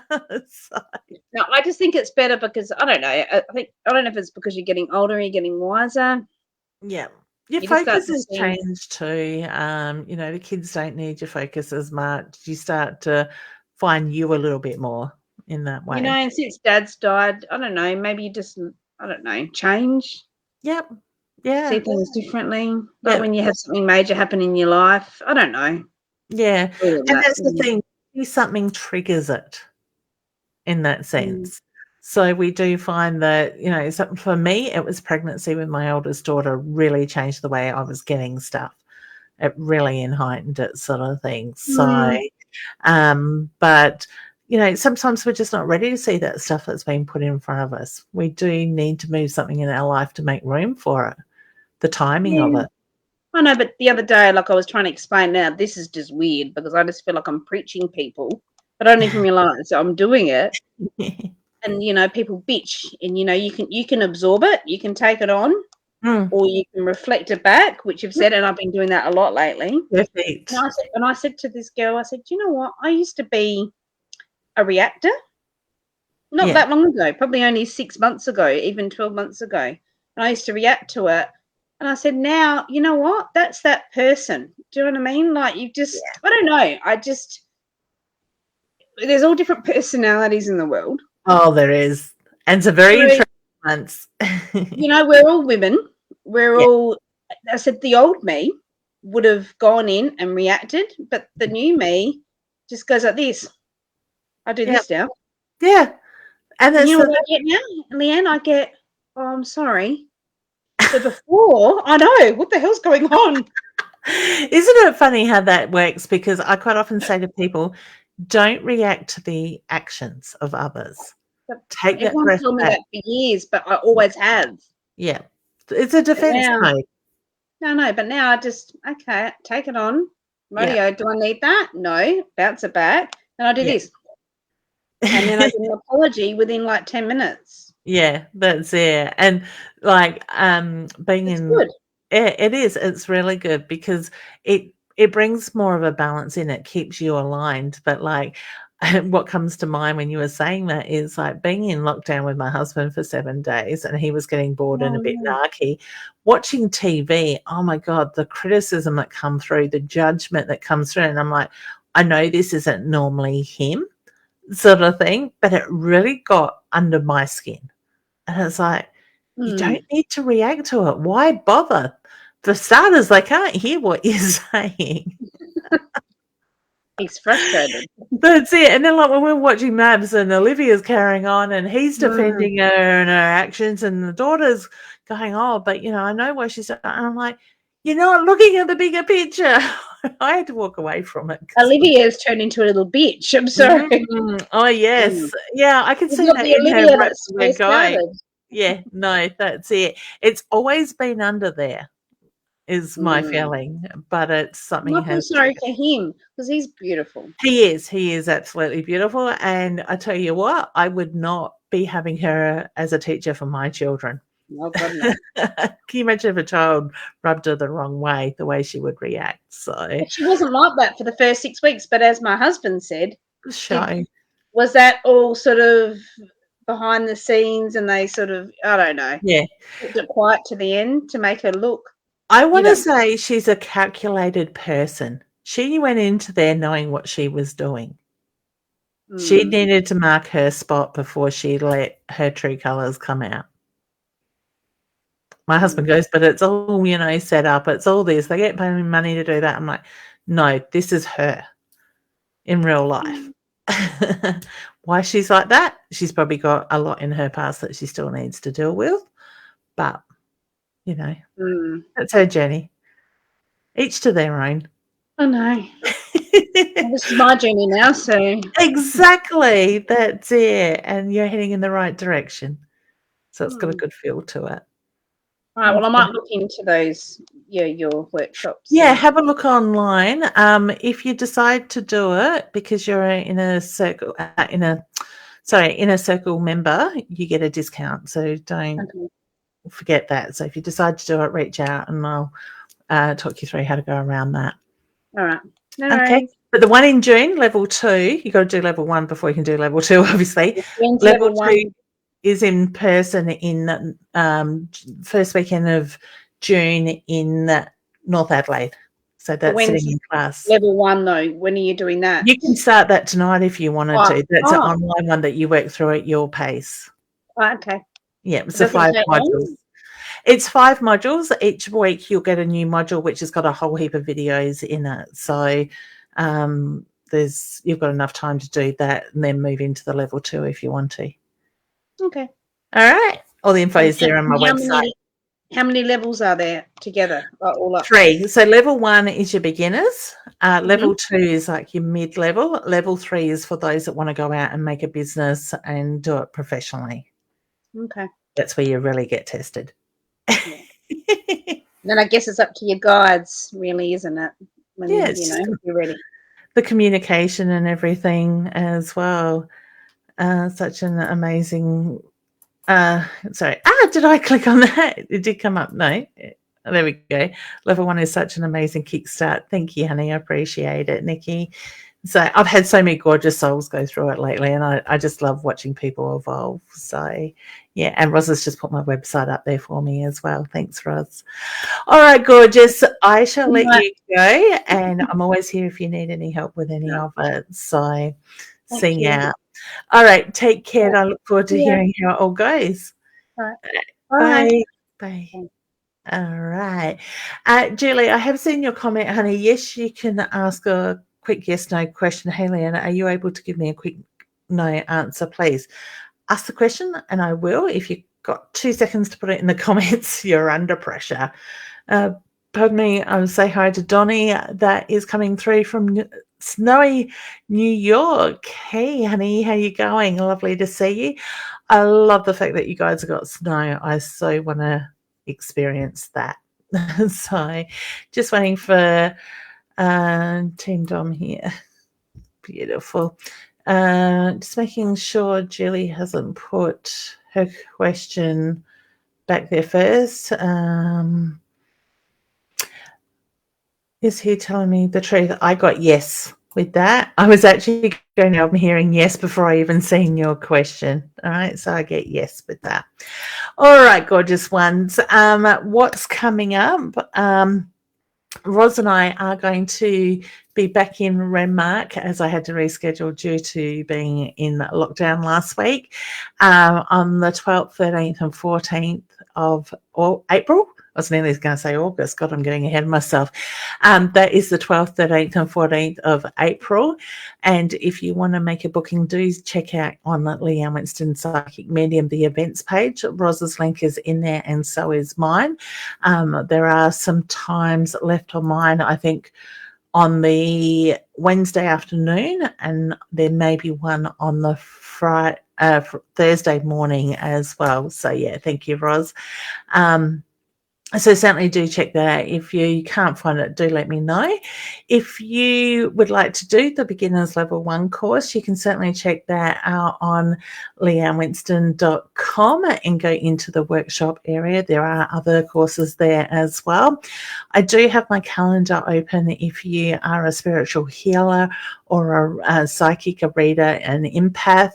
Speaker 4: I just think it's better because I don't know. I don't know if it's because you're getting older, you're getting wiser.
Speaker 1: Yeah, your focus has changed too. The kids don't need your focus as much. You start to find you a little bit more in that way.
Speaker 4: And since Dad's died, I don't know. Maybe you just, change.
Speaker 1: Yep. Yeah.
Speaker 4: See things differently. Like when you have something major happen in your life. I don't know. Yeah.
Speaker 1: And that's the thing. Something triggers it in that sense. So we do find that, for me, it was pregnancy with my oldest daughter really changed the way I was getting stuff. It really heightened it, sort of thing. So, but, sometimes we're just not ready to see that stuff that's been put in front of us. We do need to move something in our life to make room for it, the timing of it.
Speaker 4: I know, but the other day, like I was trying to explain now, this is just weird because I just feel like I'm preaching people, but I don't even realize I'm doing it. And, people bitch and, you can absorb it, you can take it on, or you can reflect it back, which you've said, and I've been doing that a lot lately.
Speaker 1: Perfect.
Speaker 4: And I said to this girl, I said, do you know what? I used to be a reactor not that long ago, probably only 6 months ago, even 12 months ago. And I used to react to it. And I said, now, you know what? That's that person. Do you know what I mean? Like, you just, I don't know. There's all different personalities in the world.
Speaker 1: Oh, there is. And it's a very interesting months.
Speaker 4: You know, we're all women. We're all, I said, the old me would have gone in and reacted, but the new me just goes like this. I do this now.
Speaker 1: Yeah. And
Speaker 4: you know what I get now, Leanne? I get, oh, I'm sorry. So before, I know, what the hell's going on?
Speaker 1: Isn't it funny how that works? Because I quite often say to people, don't react to the actions of others. Take that breath
Speaker 4: told me
Speaker 1: back.
Speaker 4: that for years, but I always have.
Speaker 1: Yeah. It's a defense mode.
Speaker 4: No, but now I just, okay, take it on. Radio, do I need that? No. Bounce it back. And I do this. And then I get an apology within like 10 minutes.
Speaker 1: Yeah, that's it. And like being
Speaker 4: it's good.
Speaker 1: It is. It's really good because it brings more of a balance in. It keeps you aligned. But like what comes to mind when you were saying that is like being in lockdown with my husband for 7 days and he was getting bored and a bit narky. Watching TV, oh my God, the criticism that comes through, the judgment that comes through. And I'm like, I know this isn't normally him sort of thing, but it really got under my skin. And it's like, you don't need to react to it. Why bother? For starters, they can't hear what you're saying.
Speaker 4: He's frustrated.
Speaker 1: That's it. And then like when we're watching Mabs and Olivia's carrying on and he's defending her and her actions and the daughter's going, oh, but, you know, I know what she's saying. And I'm like, you're not looking at the bigger picture. I had to walk away from it.
Speaker 4: Olivia's turned into a little bitch. I'm sorry.
Speaker 1: Oh, yes. Yeah, I can see that in her. That's where going. Yeah, no, that's it. It's always been under there, is my feeling, but it's something.
Speaker 4: I feel sorry for him because he's beautiful.
Speaker 1: He is absolutely beautiful, and I tell you what, I would not be having her as a teacher for my children.
Speaker 4: No, God, no.
Speaker 1: Can you imagine if a child rubbed her the wrong way, the way she would react? So
Speaker 4: she wasn't like that for the first 6 weeks, but as my husband said,
Speaker 1: was
Speaker 4: that all sort of behind the scenes and they sort of, I don't know, kept it quiet to the end to make her look.
Speaker 1: I want to say she's a calculated person. She went into there knowing what she was doing. She needed to mark her spot before she let her true colours come out. My husband goes, but it's all, you know, set up. It's all this. They get paying money to do that. I'm like, no, this is her in real life. Why she's like that? She's probably got a lot in her past that she still needs to deal with. But, you know, that's her journey. Each to their own.
Speaker 4: I know. Well, this is my journey now, so.
Speaker 1: Exactly. That's it. And you're heading in the right direction. So it's got a good feel to it.
Speaker 4: All right, well, I might look into those, your workshops.
Speaker 1: Yeah, have a look online. If you decide to do it because you're in a circle, in a circle member, you get a discount. So don't forget that. So if you decide to do it, reach out and I'll talk you through how to go around that.
Speaker 4: All right.
Speaker 1: Okay. But the one in June, level 2, you got to do level 1 before you can do level 2, obviously. Level 2 is in person in first weekend of June in North Adelaide. So that's sitting in class.
Speaker 4: Level 1, though, when are you doing that?
Speaker 1: You can start that tonight if you wanted to. That's an online one that you work through at your pace.
Speaker 4: Oh, okay.
Speaker 1: Yeah, it's 5 modules. It's 5 modules. Each week you'll get a new module which has got a whole heap of videos in it. So you've got enough time to do that and then move into the level 2 if you want to.
Speaker 4: Okay.
Speaker 1: All right. All the info is there on my website.
Speaker 4: How many levels are there together? All up?
Speaker 1: 3. So level 1 is your beginners. Level 2 is like your mid-level. Level 3 is for those that want to go out and make a business and do it professionally.
Speaker 4: Okay.
Speaker 1: That's where you really get tested.
Speaker 4: Yeah. Then I guess it's up to your guides, really, isn't it? When you're ready.
Speaker 1: The communication and everything as well. Such an amazing Sorry. Did I click on that? It did come up. No. There we go. Level 1 is such an amazing kickstart. Thank you, honey. I appreciate it, Nikki. So I've had so many gorgeous souls go through it lately, and I just love watching people evolve. So, yeah, and Roz has just put my website up there for me as well. Thanks, Roz. All right, gorgeous. I shall let you go, and I'm always here if you need any help with any of it. So, sing
Speaker 2: you.
Speaker 1: out. All right, take care, and I look forward to hearing how it all goes.
Speaker 2: All right.
Speaker 1: Bye. Bye. All right. Julie, I have seen your comment, honey. Yes, you can ask a quick yes-no question. Hey, Leanne, are you able to give me a quick no answer, please? Ask the question, and I will. If you've got 2 seconds to put it in the comments, you're under pressure. Pardon me, I'll say hi to Donnie. That is coming through from snowy New York. Hey, honey, how you going? Lovely to see you. I love the fact that you guys have got snow. I so want to experience that. So just waiting for Team Dom here. Beautiful. Just making sure Julie hasn't put her question back there first. Is he telling me the truth? I got yes with that. I was actually going, I'm hearing yes before I even seen your question. All right, so I get yes with that. All right, gorgeous ones. What's coming up? Roz and I are going to be back in Renmark, as I had to reschedule due to being in lockdown last week, on the 12th, 13th and 14th of April. I was nearly going to say August. God, I'm getting ahead of myself. That is the 12th, 13th and 14th of April. And if you want to make a booking, do check out on the Leanne Winston Psychic Medium, the events page. Roz's link is in there and so is mine. There are some times left on mine, I think, on the Wednesday afternoon, and there may be one on the Thursday morning as well. So, yeah, thank you, Roz. So certainly do check that out. If you can't find it, do let me know. If you would like to do the Beginners Level 1 course, you can certainly check that out on leannewinston.com and go into the workshop area. There are other courses there as well. I do have my calendar open if you are a spiritual healer or a psychic, a reader, an empath,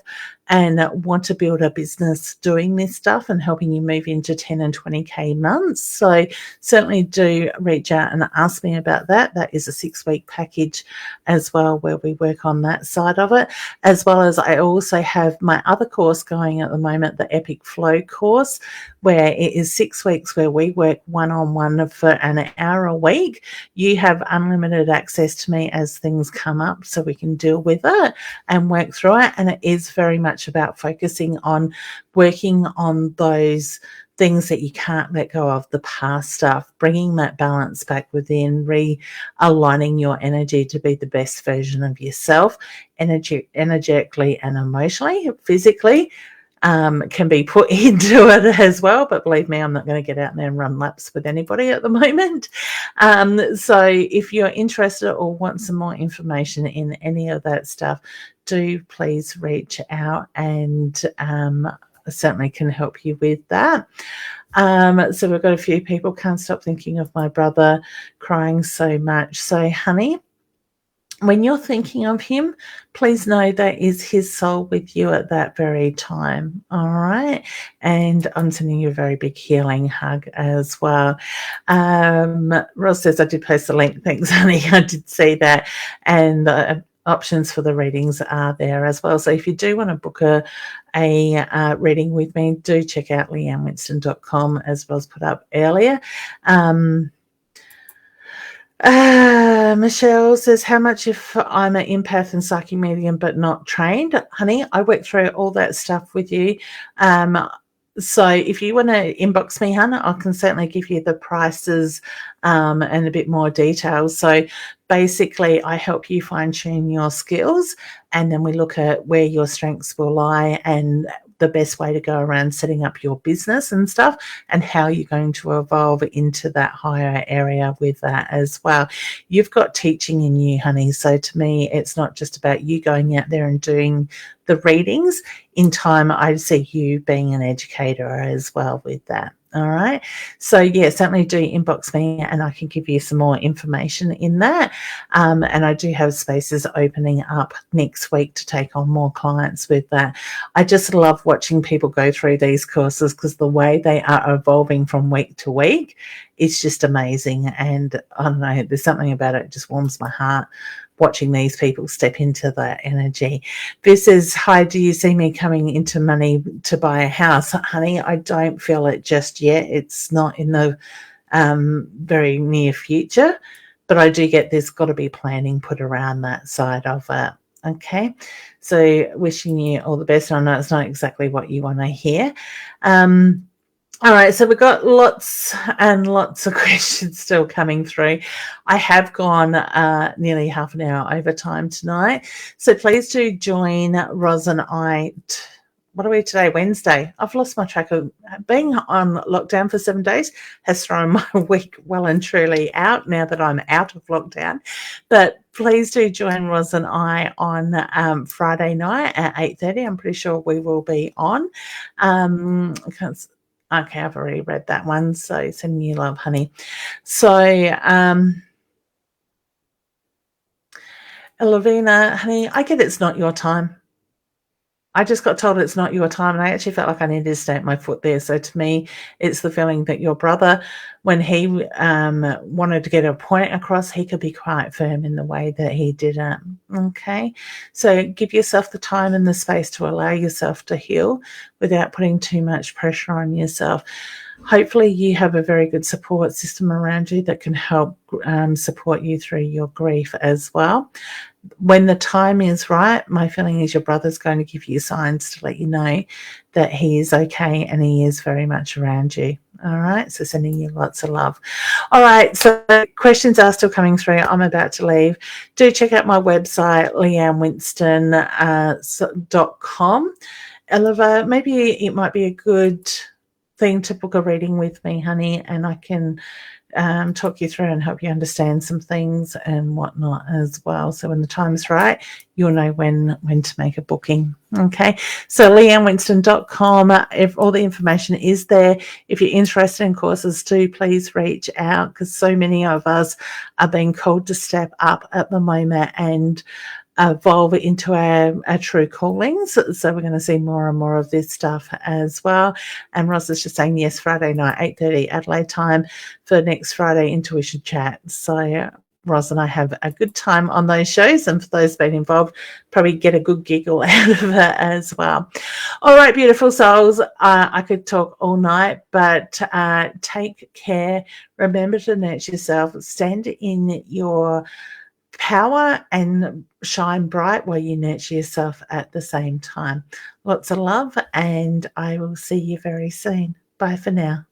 Speaker 1: and want to build a business doing this stuff and helping you move into 10 and 20K months. So certainly do reach out and ask me about that. That is a 6-week package as well, where we work on that side of it, as well as I also have my other course going at the moment, the Epic Flow course, where it is 6 weeks where we work one-on-one for an hour a week. You have unlimited access to me as things come up, so we can deal with it and work through it. And it is very much about focusing on working on those things that you can't let go of, the past stuff, bringing that balance back within, realigning your energy to be the best version of yourself, energetically and emotionally. Physically can be put into it as well, but believe me, I'm not going to get out there and run laps with anybody at the moment. So if you're interested or want some more information in any of that stuff, do please reach out, and certainly can help you with that. So we've got a few people, can't stop thinking of my brother, crying so much. So honey, when you're thinking of him, please know that is his soul with you at that very time. All right. And I'm sending you a very big healing hug as well. Ross says, I did post the link. Thanks, honey. I did see that. And the options for the readings are there as well. So if you do want to book a reading with me, do check out leannewinston.com, as Ross put up earlier. Michelle says, how much if I'm an empath and psychic medium but not trained? Honey, I work through all that stuff with you. So if you want to inbox me, Hannah, I can certainly give you the prices and a bit more detail. So basically, I help you fine-tune your skills, and then we look at where your strengths will lie and the best way to go around setting up your business and stuff, and how you're going to evolve into that higher area with that as well. You've got teaching in you, honey. So to me, it's not just about you going out there and doing the readings. In time, I see you being an educator as well with that. All right. So, yeah, certainly do inbox me and I can give you some more information in that. And I do have spaces opening up next week to take on more clients with that. I just love watching people go through these courses because the way they are evolving from week to week is just amazing. And I don't know, there's something about it that just warms my heart watching these people step into that energy. This is, hi, do you see me coming into money to buy a house? Honey, I don't feel it just yet. It's not in the very near future, but I do get there's got to be planning put around that side of it. Okay, so wishing you all the best. I know it's not exactly what you want to hear. All right, so we've got lots and lots of questions still coming through. I have gone nearly half an hour overtime tonight, so please do join Roz and I. What are we today? Wednesday. I've lost my track of being on lockdown for 7 days has thrown my week well and truly out now that I'm out of lockdown. But please do join Roz and I on Friday night at 8:30. I'm pretty sure we will be on. Okay, I've already read that one. So sending you love, honey. So, Lavina, honey, I get it's not your time. I just got told it's not your time, and I actually felt like I needed to stamp my foot there. So to me, it's the feeling that your brother, when he wanted to get a point across, he could be quite firm in the way that he did it. Okay, so give yourself the time and the space to allow yourself to heal without putting too much pressure on yourself. Hopefully you have a very good support system around you that can help support you through your grief as well. When the time is right, my feeling is your brother's going to give you signs to let you know that he is okay and he is very much around you. All right, so sending you lots of love. All right, so questions are still coming through. I'm about to leave. Do check out my website, leannewinston.com. Oliver, maybe it might be a good thing to book a reading with me, honey, and I can talk you through and help you understand some things and whatnot as well. So when the time's right, you'll know when to make a booking. Okay, so leannewinston.com, if all the information is there. If you're interested in courses too, please reach out, because so many of us are being called to step up at the moment and evolve into our true callings. So we're going to see more and more of this stuff as well. And Ross is just saying, yes, Friday night, 8:30 Adelaide time for next Friday Intuition Chat. So Ross and I have a good time on those shows, and for those been involved, probably get a good giggle out of it as well. All right, beautiful souls, I could talk all night, but take care. Remember to nurture yourself. Stand in your power and shine bright while you nurture yourself at the same time. Lots of love, and I will see you very soon. Bye for now.